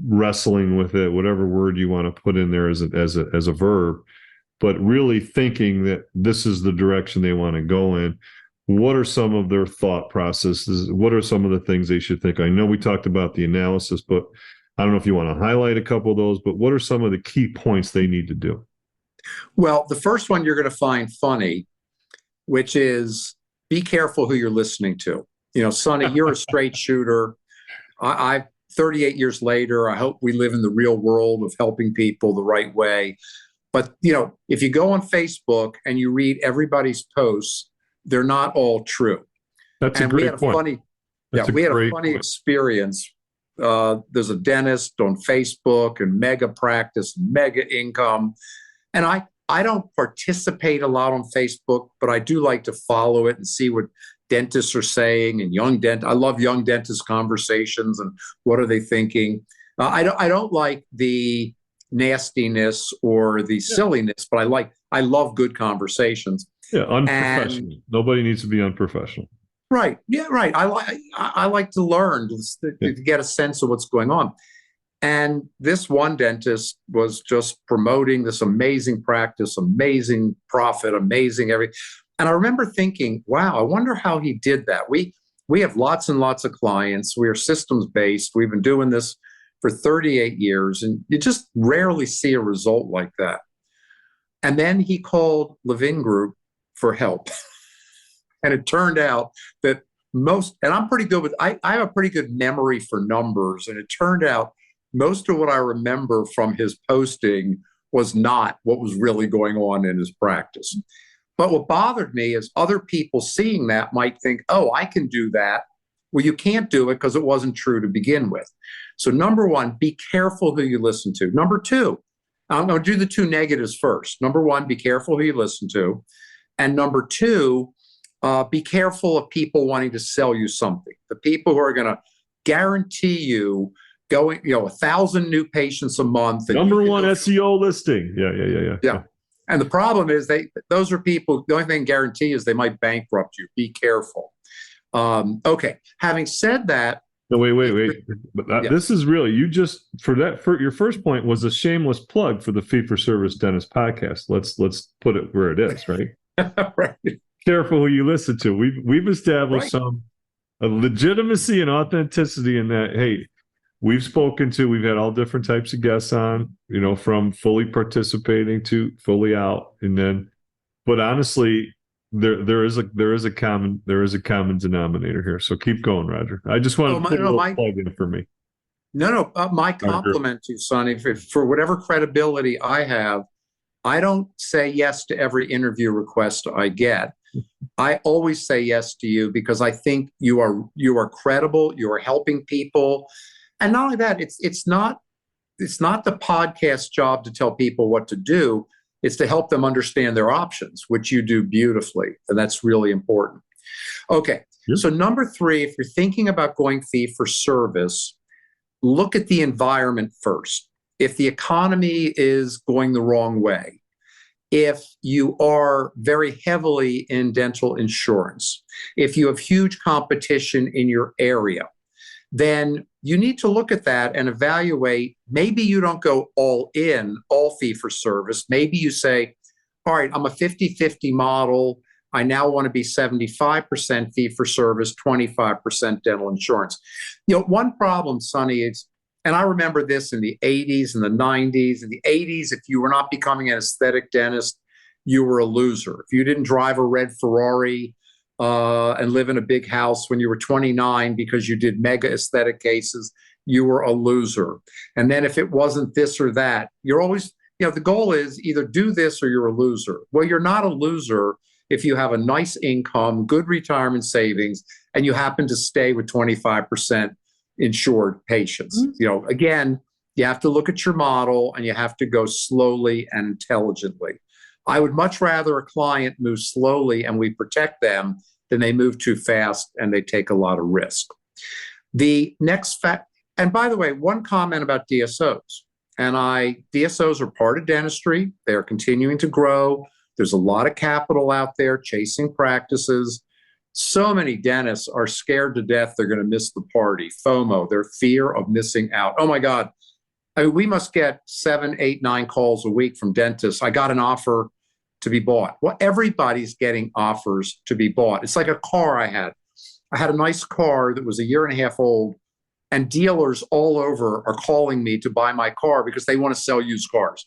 wrestling with it, whatever word you want to put in there as a verb, but really thinking that this is the direction they want to go in. What are some of their thought processes? What are some of the things they should think? I know we talked about the analysis, but I don't know if you want to highlight a couple of those, but what are some of the key points they need to do? Well, the first one you're going to find funny, which is be careful who you're listening to. Sonny, you're a straight shooter. I 38 years later, I hope we live in the real world of helping people the right way. But, if you go on Facebook and you read everybody's posts, they're not all true. That's a great point. We had a funny experience. There's a dentist on Facebook and mega practice, mega income. And I don't participate a lot on Facebook, but I do like to follow it and see what dentists are saying and I love young dentist conversations and what are they thinking. I don't like the nastiness or the silliness, but I love good conversations. Yeah, unprofessional. Nobody needs to be unprofessional. Right. Yeah, right. I like to learn to get a sense of what's going on. And this one dentist was just promoting this amazing practice, amazing profit, amazing everything. And I remember thinking, wow, I wonder how he did that. We have lots and lots of clients. We are systems based. We've been doing this for 38 years, and you just rarely see a result like that. And then he called Levin Group for help. And it turned out that and I'm pretty good I have a pretty good memory for numbers. And it turned out most of what I remember from his posting was not what was really going on in his practice. But what bothered me is other people seeing that might think, oh, I can do that. Well, you can't do it because it wasn't true to begin with. So number one, be careful who you listen to. Number two, I'm going to do the two negatives first. Number one, be careful who you listen to. And number two, be careful of people wanting to sell you something. The people who are going to guarantee you 1,000 new patients a month. Number one SEO listing. Yeah. And the problem is those are people, the only thing guarantee is they might bankrupt you. Be careful. Okay. Having said that. No, wait. But this is really, for your first point was a shameless plug for the Fee for Service Dentist podcast. Let's put it where it is, right? Right. Careful who you listen to. We've established a legitimacy and authenticity in that. Hey, we've had all different types of guests on, from fully participating to fully out. But honestly, there is a common denominator here. So keep going, Roger. I just want to put a little plug in for me. No, my compliment to you, Sonny, for whatever credibility I have. I don't say yes to every interview request I get. I always say yes to you because I think you are credible. You are helping people. And not only that, it's not the podcast job to tell people what to do. It's to help them understand their options, which you do beautifully. And that's really important. Okay. Yep. So number three, if you're thinking about going fee for service, look at the environment first. If the economy is going the wrong way, if you are very heavily in dental insurance, if you have huge competition in your area, then you need to look at that and evaluate. Maybe you don't go all fee for service. Maybe you say, all right, I'm a 50-50 model. I now want to be 75% fee for service, 25% dental insurance. One problem, Sonny, is, and I remember this in the 80s and the 90s. In the 80s, if you were not becoming an aesthetic dentist, you were a loser. If you didn't drive a red Ferrari and live in a big house when you were 29 because you did mega aesthetic cases, you were a loser. And then if it wasn't this or that, you're always, the goal is either do this or you're a loser. Well, you're not a loser if you have a nice income, good retirement savings, and you happen to stay with 25% insured patients. Mm-hmm. Again, you have to look at your model and you have to go slowly and intelligently. I would much rather a client move slowly and we protect them than they move too fast and they take a lot of risk. The next fact, and by the way, one comment about DSOs. DSOs are part of dentistry. They're continuing to grow. There's a lot of capital out there chasing practices. So many dentists are scared to death they're going to miss the party. FOMO, their fear of missing out. Oh my God. We must get 7, 8, 9 calls a week from dentists. I got an offer to be bought. Well, everybody's getting offers to be bought. It's like a car I had. I had a nice car that was a year and a half old, And dealers all over are calling me to buy my car because they want to sell used cars.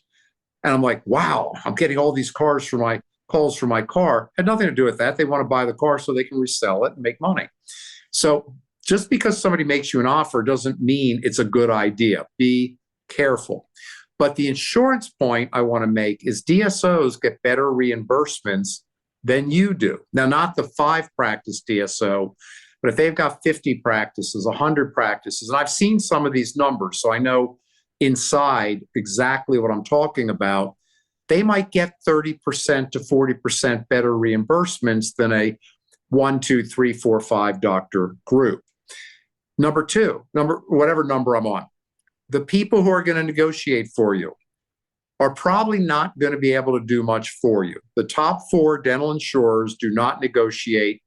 And I'm like, wow, I'm getting all these calls for my car. Had nothing to do with that. They want to buy the car so they can resell it and make money. So just because somebody makes you an offer doesn't mean it's a good idea. Be careful. But the insurance point I want to make is DSOs get better reimbursements than you do. Now, not the 5-practice DSO, but if they've got 50 practices, 100 practices, and I've seen some of these numbers, so I know inside exactly what I'm talking about, they might get 30% to 40% better reimbursements than a 1, 2, 3, 4, 5 doctor group. Number two, whatever number I'm on, the people who are going to negotiate for you are probably not going to be able to do much for you. The top 4 dental insurers do not negotiate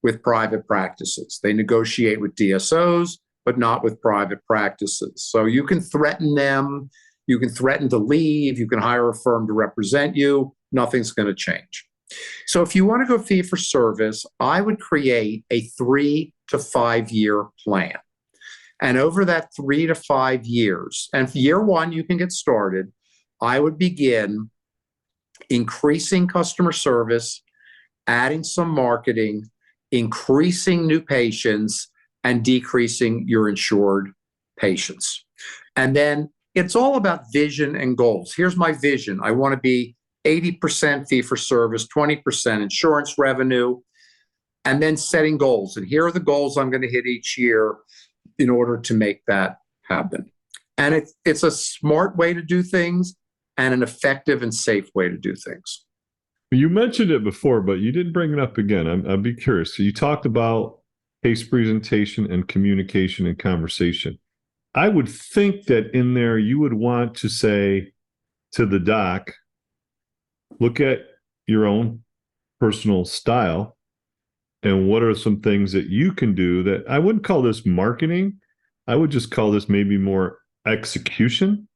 with private practices. They negotiate with DSOs, but not with private practices. So you can threaten them, you can threaten to leave, you can hire a firm to represent you, nothing's going to change. So if you want to go fee for service, I would create a 3 to 5 year plan. And over that 3 to 5 years, and for year 1, you can get started, I would begin increasing customer service, adding some marketing, increasing new patients, and decreasing your insured patients. And then it's all about vision and goals. Here's my vision. I want to be 80% fee for service, 20% insurance revenue, and then setting goals. And here are the goals I'm going to hit each year in order to make that happen. And it's a smart way to do things and an effective and safe way to do things. You mentioned it before, but you didn't bring it up again. I'd be curious. So you talked about case presentation and communication and conversation. I would think that in there you would want to say to the doc, look at your own personal style and what are some things that you can do that I wouldn't call this marketing. I would just call this maybe more execution.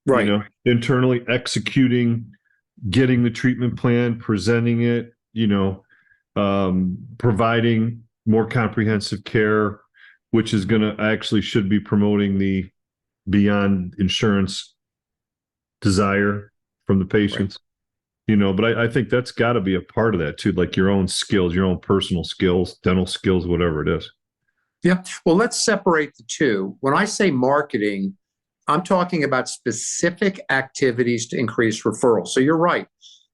Right. Internally executing, getting the treatment plan, presenting it, providing more comprehensive care, which is going to actually should be promoting the beyond insurance desire from the patients. Right. But I think that's got to be a part of that too, like your own skills, your own personal skills, dental skills, whatever it is. Yeah. Well, let's separate the two. When I say marketing, I'm talking about specific activities to increase referrals. So you're right.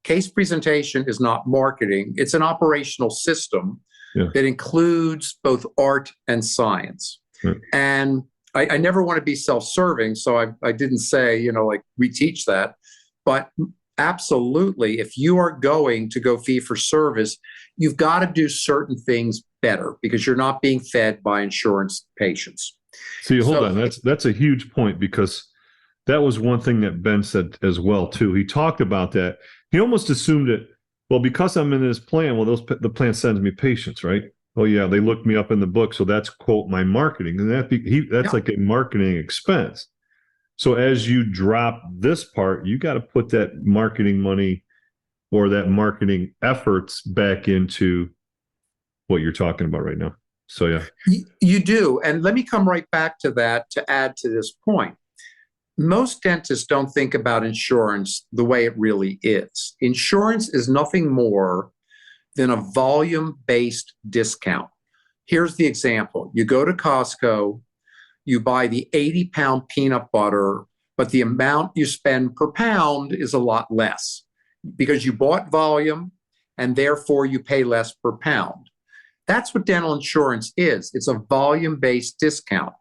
Case presentation is not marketing. It's an operational system that includes both art and science. Right. And I never want to be self-serving, so I didn't say, like we teach that. But absolutely, if you are going to go fee for service, you've got to do certain things better because you're not being fed by insurance patients. See, hold on. That's a huge point because that was one thing that Ben said as well, too. He talked about that. He almost assumed it, well, because I'm in this plan, well, the plan sends me patients, right? Oh, yeah, they looked me up in the book, so that's, quote, my marketing. And that's like a marketing expense. So as you drop this part, you got to put that marketing money or that marketing efforts back into what you're talking about right now. So, yeah. You do. And let me come right back to that to add to this point. Most dentists don't think about insurance the way it really is. Insurance is nothing more than a volume-based discount. Here's the example. You go to Costco, you buy the 80-pound peanut butter, but the amount you spend per pound is a lot less because you bought volume and therefore you pay less per pound. That's what dental insurance is. It's a volume-based discount.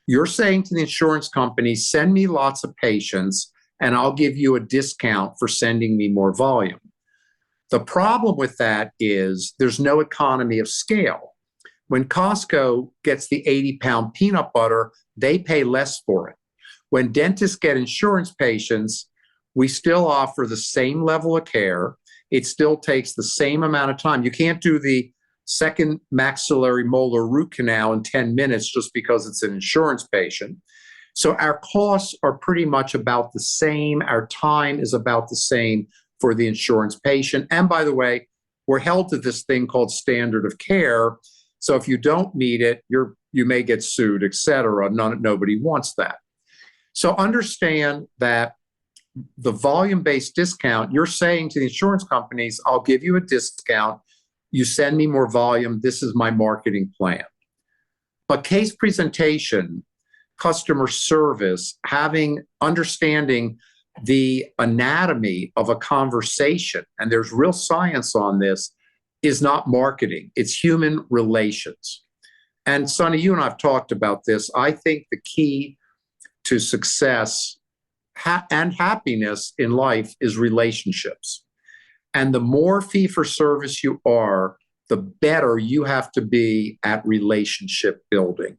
You're saying to the insurance company, send me lots of patients and I'll give you a discount for sending me more volume. The problem with that is there's no economy of scale. When Costco gets the 80-pound peanut butter, they pay less for it. When dentists get insurance patients, we still offer the same level of care. It still takes the same amount of time. You can't do the second maxillary molar root canal in 10 minutes just because it's an insurance patient. So our costs are pretty much about the same. Our time is about the same for the insurance patient. And by the way, we're held to this thing called standard of care. So if you don't meet it, you may get sued, et cetera. Nobody wants that. So understand that the volume-based discount, you're saying to the insurance companies, I'll give you a discount. You send me more volume. This is my marketing plan. But case presentation, customer service, understanding the anatomy of a conversation, and there's real science on this, is not marketing. It's human relations. And Sonny, you and I have talked about this. I think the key to success and happiness in life is relationships. And the more fee-for-service you are, the better you have to be at relationship building.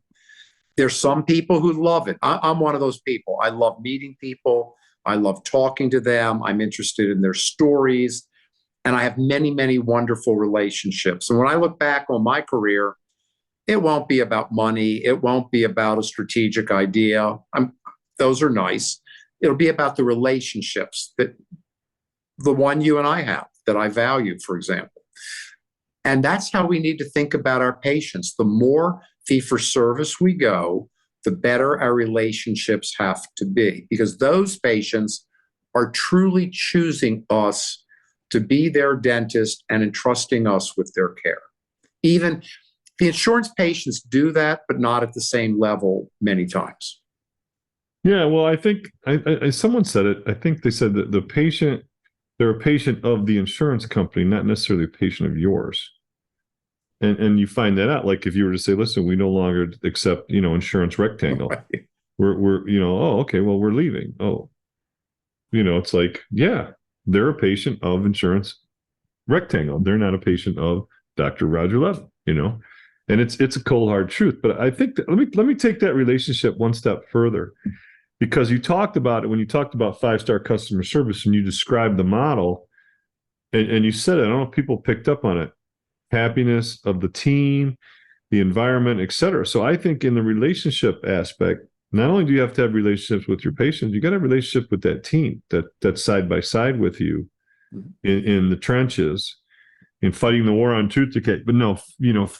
There's some people who love it. I'm one of those people. I love meeting people. I love talking to them. I'm interested in their stories. And I have many, many wonderful relationships. And when I look back on my career, it won't be about money. It won't be about a strategic idea. Those are nice. It'll be about the relationships, that the one you and I have that I value, for example. And that's how we need to think about our patients. The more fee-for-service we go, the better our relationships have to be, because those patients are truly choosing us to be their dentist and entrusting us with their care. Even the insurance patients do that, but not at the same level many times. Yeah, well, I think someone said it. I think they said that they're a patient of the insurance company, not necessarily a patient of yours. And you find that out, like if you were to say, listen, we no longer accept, insurance rectangle. Right. We're oh, okay, well, we're leaving. Oh, it's like, yeah, they're a patient of insurance rectangle. They're not a patient of Dr. Roger Levin, and it's a cold hard truth. But I think that, let me take that relationship one step further, because you talked about it when you talked about 5-star customer service and you described the model, and you said it. I don't know if people picked up on it. Happiness of the team, the environment, et cetera. So I think in the relationship aspect, not only do you have to have relationships with your patients, you got to have a relationship with that team that's side by side with you in the trenches, in fighting the war on tooth decay. But no,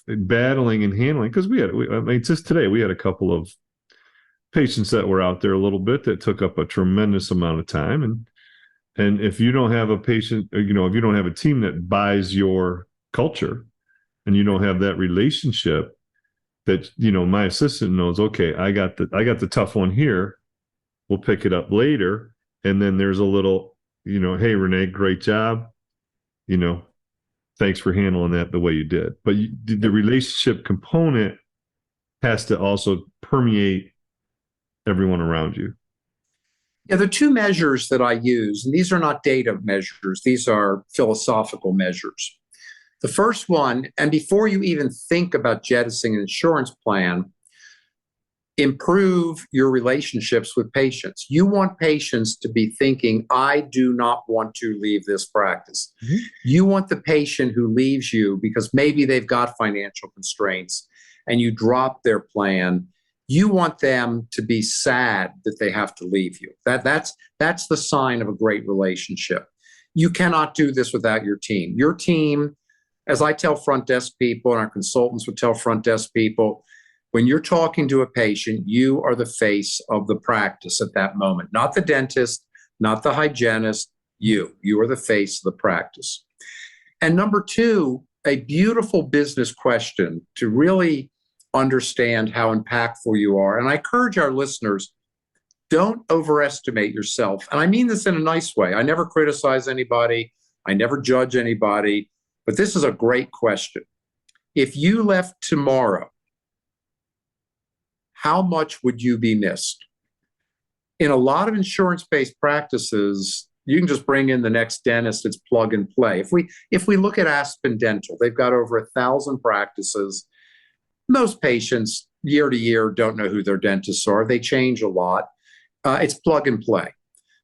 battling and handling, because just today we had a couple of patients that were out there a little bit that took up a tremendous amount of time. And if you don't have a patient, if you don't have a team that buys your culture, and you don't have that relationship that my assistant knows, okay, I got the tough one here, we'll pick it up later, and then there's a little hey Renee, great job, thanks for handling that the way you did. But the relationship component has to also permeate everyone around you. Yeah, the two measures that I use, and these are not data measures, these are philosophical measures. The first one, and before you even think about jettisoning an insurance plan, improve your relationships with patients. You want patients to be thinking, I do not want to leave this practice. Mm-hmm. You want the patient who leaves you because maybe they've got financial constraints and you drop their plan. You want them to be sad that they have to leave you. That's the sign of a great relationship. You cannot do this without your team. Your team, as I tell front desk people, and our consultants would tell front desk people, when you're talking to a patient, you are the face of the practice at that moment. Not the dentist, not the hygienist, you. You are the face of the practice. And number two, a beautiful business question to really understand how impactful you are. And I encourage our listeners, don't overestimate yourself. And I mean this in a nice way. I never criticize anybody. I never judge anybody. But this is a great question. If you left tomorrow, how much would you be missed? In a lot of insurance-based practices, you can just bring in the next dentist. It's plug and play. If we look at Aspen Dental, they've got over 1,000 practices. Most patients, year to year, don't know who their dentists are. They change a lot. It's plug and play.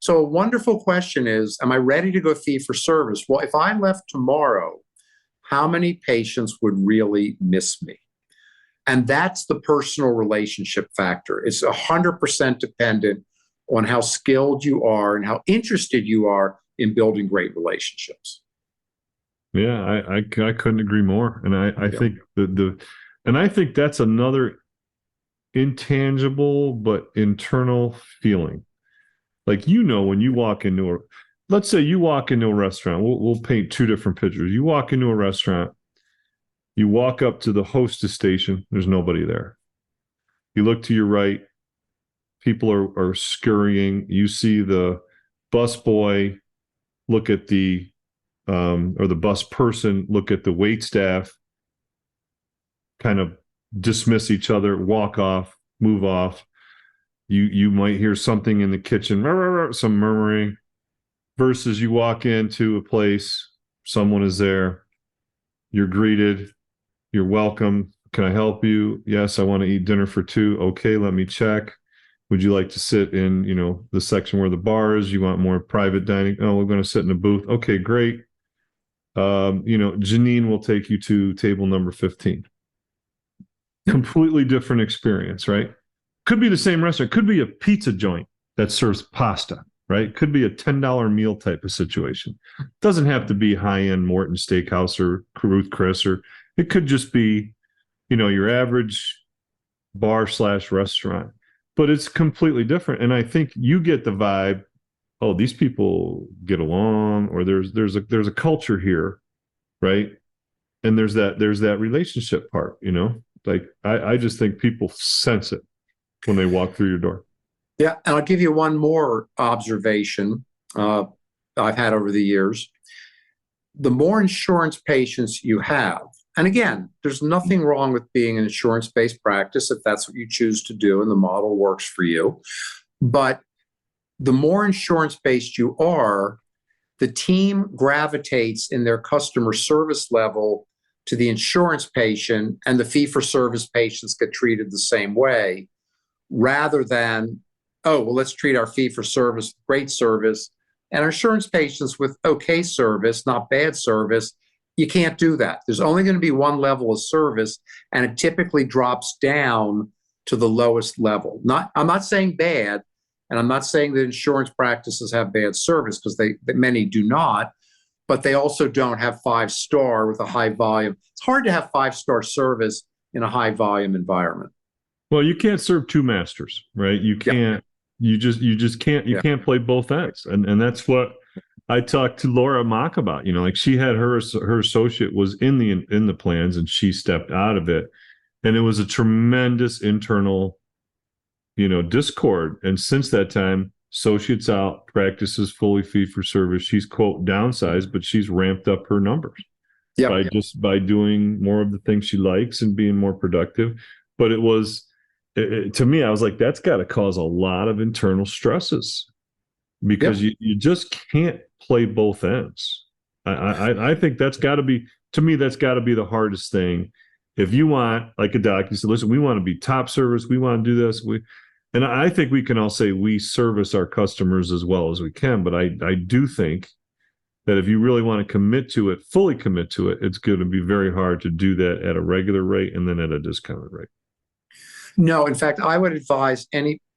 So a wonderful question is, am I ready to go fee for service? Well, if I left tomorrow, how many patients would really miss me? And that's the personal relationship factor. It's 100% dependent on how skilled you are and how interested you are in building great relationships. Yeah, I couldn't agree more. And I think the And I think that's another intangible but internal feeling. Like, when you walk into let's say you walk into a restaurant, we'll paint two different pictures. You walk into a restaurant, you walk up to the hostess station, there's nobody there. You look to your right, people are scurrying. You see the bus boy look at or the bus person look at the wait staff, kind of dismiss each other, walk off, move off. You might hear something in the kitchen, some murmuring, versus you walk into a place, someone is there, you're greeted, you're welcome. Can I help you? Yes, I want to eat dinner for two. Okay, let me check. Would you like to sit in, the section where the bar is? You want more private dining? Oh, we're going to sit in a booth. Okay, great. Janine will take you to table number 15. Completely different experience, right? Could be the same restaurant. Could be a pizza joint that serves pasta, right? Could be a $10 meal type of situation. Doesn't have to be high-end Morton Steakhouse or Ruth Chris, or it could just be, your average bar/restaurant. But it's completely different. And I think you get the vibe, oh, these people get along, or there's a culture here, right? And there's that relationship part, like I just think people sense it when they walk through your door. Yeah, and I'll give you one more observation I've had over the years. The more insurance patients you have, and again, there's nothing wrong with being an insurance-based practice if that's what you choose to do and the model works for you. But the more insurance-based you are, the team gravitates in their customer service level to the insurance patient, and the fee-for-service patients get treated the same way, rather than, oh, well, let's treat our fee-for-service with great service and our insurance patients with okay service, not bad service. You can't do that. There's only going to be one level of service, and it typically drops down to the lowest level. I'm not saying bad, and I'm not saying that insurance practices have bad service, because many do not, but they also don't have 5-star with a high volume. It's hard to have 5-star service in a high volume environment. Well, you can't serve two masters, right? You can't. You just can't. You can't play both ends, and that's what I talked to Laura Mock about. Like, she had her associate was in the plans, and she stepped out of it, and it was a tremendous internal, discord. And since that time, associate's out, practices fully fee for service. She's, quote, downsized, but she's ramped up her numbers by doing more of the things she likes and being more productive. But it was, to me, I was like, that's got to cause a lot of internal stresses, because you just can't play both ends. I think that's got to be, to me, that's got to be the hardest thing. If you want, like a doc, you said, listen, we want to be top service, we want to do this. And I think we can all say we service our customers as well as we can, but I do think that if you really want to fully commit to it, it's going to be very hard to do that at a regular rate and then at a discounted rate. No, in fact, I would advise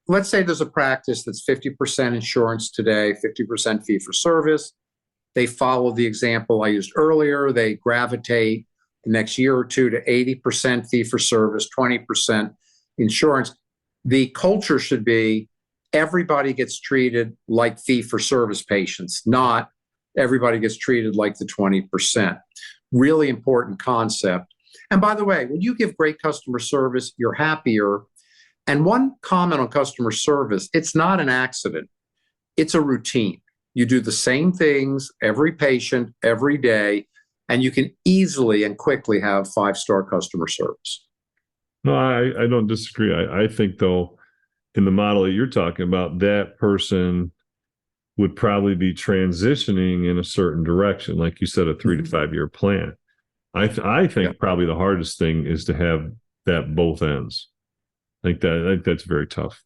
let's say there's a practice that's 50% insurance today, 50% fee for service. They follow the example I used earlier. They gravitate the next year or two to 80% fee for service, 20% insurance. The culture should be everybody gets treated like fee for service patients, not everybody gets treated like the 20%. Really important concept. And by the way, when you give great customer service, you're happier. And one comment on customer service, it's not an accident. It's a routine. You do the same things every patient, every day, and you can easily and quickly have 5-star customer service. No, I don't disagree. I think, though, in the model that you're talking about, that person would probably be transitioning in a certain direction, like you said, a 3 to 5 year plan. I think probably the hardest thing is to have that both ends. I think that's very tough.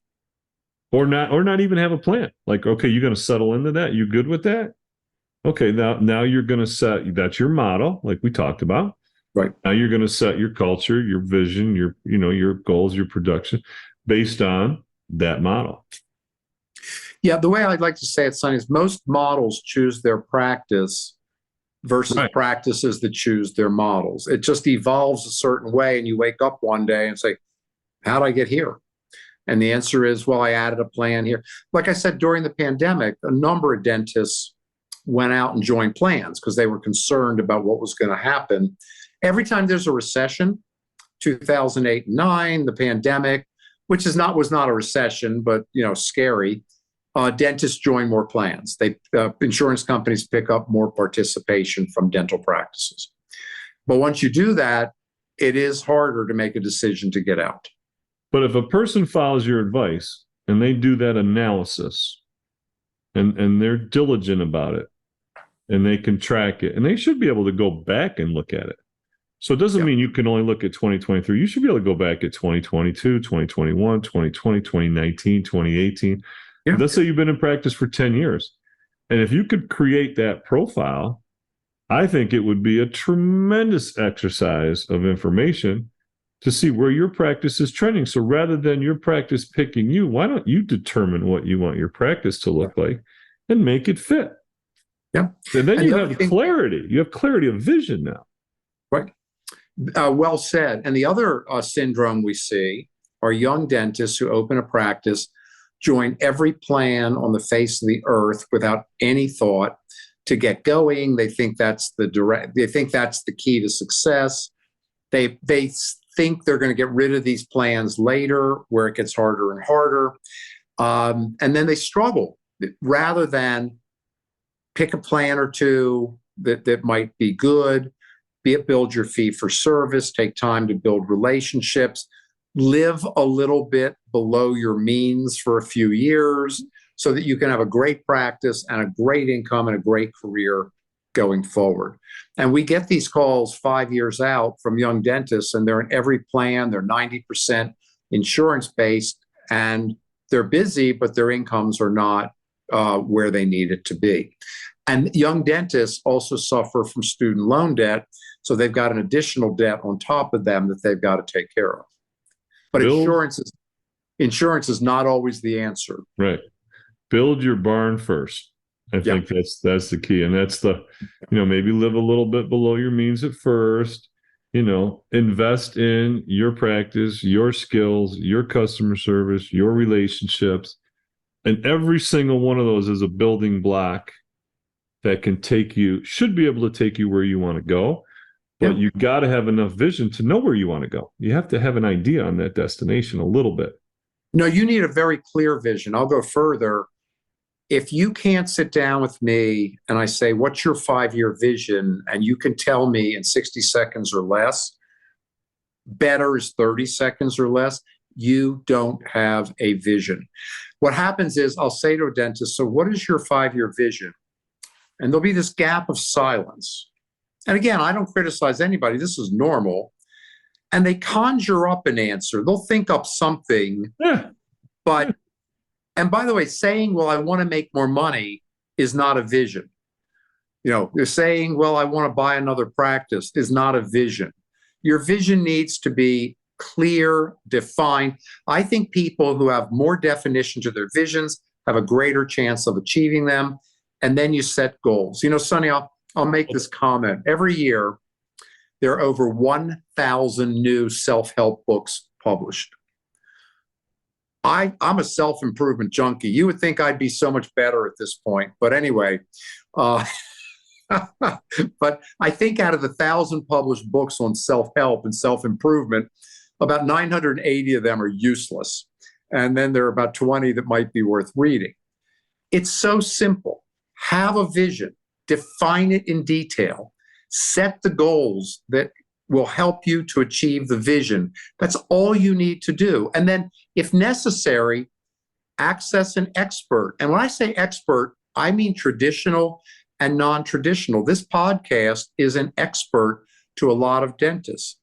Or not even have a plan. Like, okay, you're going to settle into that. You good with that? Okay, now you're going to set, that's your model, like we talked about. Right. Now you're going to set your culture, your vision, your goals, your production based on that model. Yeah, the way I'd like to say it, Sonny, is most models choose their practice versus Right. practices that choose their models. It just evolves a certain way, and you wake up one day and say, how did I get here? And the answer is, well, I added a plan here. Like I said, during the pandemic, a number of dentists went out and joined plans because they were concerned about what was going to happen. Every time there's a recession, 2008 and 9, the pandemic, which was not a recession, but scary. Dentists join more plans. Insurance companies pick up more participation from dental practices. But once you do that, it is harder to make a decision to get out. But if a person follows your advice and they do that analysis and they're diligent about it and they can track it, and they should be able to go back and look at it. So it doesn't mean you can only look at 2023. You should be able to go back at 2022, 2021, 2020, 2019, 2018. Yeah. Let's say you've been in practice for 10 years. And if you could create that profile, I think it would be a tremendous exercise of information to see where your practice is trending. So rather than your practice picking you, why don't you determine what you want your practice to look like and make it fit? Yeah. And then you have clarity. You have clarity of vision now. Right. Well said. And the other syndrome we see are young dentists who open a practice, join every plan on the face of the earth without any thought to get going. They think that's the key to success. They think they're going to get rid of these plans later, where it gets harder and harder. And then they struggle rather than pick a plan or two that might be good. Build your fee for service, take time to build relationships, live a little bit below your means for a few years so that you can have a great practice and a great income and a great career going forward. And we get these calls 5 years out from young dentists, and they're in every plan. They're 90% insurance-based, and they're busy, but their incomes are not where they need it to be. And young dentists also suffer from student loan debt, so they've got an additional debt on top of them that they've got to take care of. But insurance is not always the answer. Right. Build your barn first. I think that's the key. And that's maybe live a little bit below your means at first, invest in your practice, your skills, your customer service, your relationships. And every single one of those is a building block that should be able to take you where you want to go. But you got to have enough vision to know where you want to go. You have to have an idea on that destination a little bit. No, you need a very clear vision. I'll go further. If you can't sit down with me and I say, what's your 5-year vision? And you can tell me in 60 seconds or less, better is 30 seconds or less, you don't have a vision. What happens is I'll say to a dentist, so what is your 5-year vision? And there'll be this gap of silence. And again, I don't criticize anybody. This is normal. And they conjure up an answer. They'll think up something. But, and by the way, saying, well, I want to make more money is not a vision. You're saying, well, I want to buy another practice is not a vision. Your vision needs to be clear, defined. I think people who have more definition to their visions have a greater chance of achieving them. And then you set goals. Sonny, I'll make this comment. Every year, there are over 1,000 new self-help books published. I'm a self-improvement junkie. You would think I'd be so much better at this point. But anyway, but I think out of the 1,000 published books on self-help and self-improvement, about 980 of them are useless. And then there are about 20 that might be worth reading. It's so simple. Have a vision. Define it in detail. Set the goals that will help you to achieve the vision. That's all you need to do. And then, if necessary, access an expert. And when I say expert, I mean traditional and non-traditional. This podcast is an expert to a lot of dentists.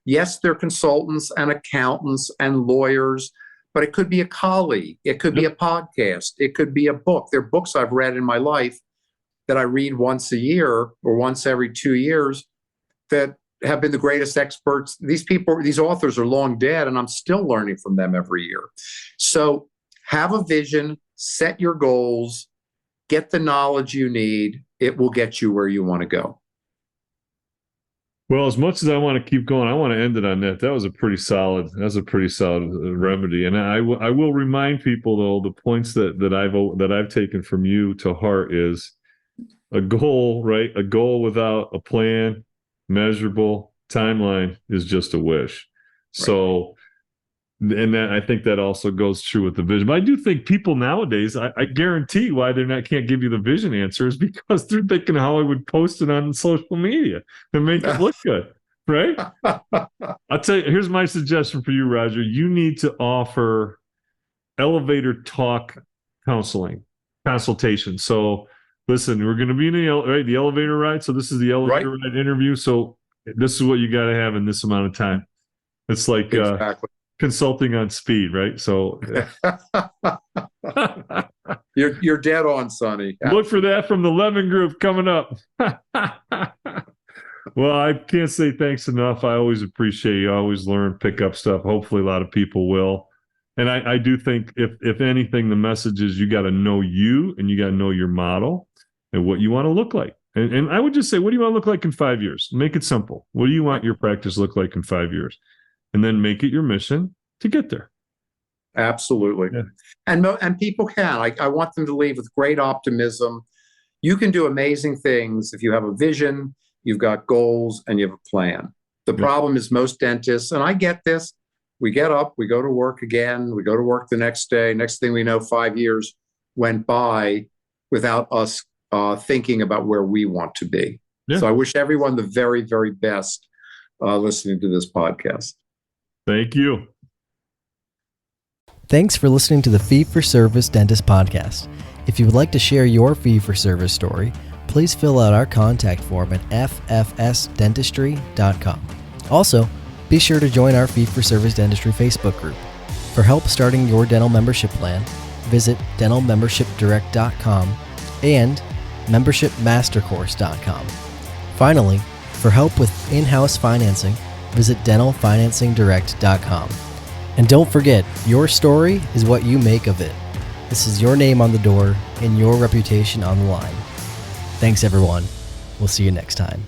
Yes, they're consultants and accountants and lawyers, but it could be a colleague. It could be a podcast. It could be a book. There are books I've read in my life that I read once a year or once every 2 years that have been the greatest experts. These authors are long dead, and I'm still learning from them every year. So have a vision, set your goals, get the knowledge you need. It will get you where you want to go. Well, as much as I want to keep going, I want to end it on that. That was a pretty solid. That's a pretty solid remedy. And I will remind people though, the points that I've taken from you to heart is a goal, right? A goal without a plan, measurable timeline is just a wish. Right. So, and that, I think that also goes true with the vision. But I do think people nowadays, I guarantee why can't give you the vision answer is because they're thinking how I would post it on social media and make it look good, right? I'll tell you, here's my suggestion for you, Roger. You need to offer elevator talk consultation. So listen, we're going to be in the elevator ride. So this is the elevator ride interview. So this is what you got to have in this amount of time. It's like, exactly. Consulting on speed, right? So you're dead on, Sonny. Look for that from the Levin Group coming up. Well, I can't say thanks enough. I always appreciate you. I always learn, pick up stuff. Hopefully a lot of people will. And I do think if anything, the message is you got to know you and you got to know your model and what you want to look like. And I would just say, what do you want to look like in 5 years? Make it simple. What do you want your practice to look like in 5 years? And then make it your mission to get there. Absolutely. Yeah. And people can. I want them to leave with great optimism. You can do amazing things if you have a vision, you've got goals, and you have a plan. The problem is most dentists, and I get this, we get up, we go to work again, we go to work the next day. Next thing we know, 5 years went by without us thinking about where we want to be. Yeah. So I wish everyone the very, very best listening to this podcast. Thank you. Thanks for listening to the Fee-for-Service Dentist Podcast. If you would like to share your fee-for-service story, please fill out our contact form at ffsdentistry.com. Also, be sure to join our Fee-for-Service Dentistry Facebook group. For help starting your dental membership plan, visit dentalmembershipdirect.com and membershipmastercourse.com. Finally, for help with in-house financing, visit dentalfinancingdirect.com. And don't forget, your story is what you make of it. This is your name on the door and your reputation on the line. Thanks, everyone. We'll see you next time.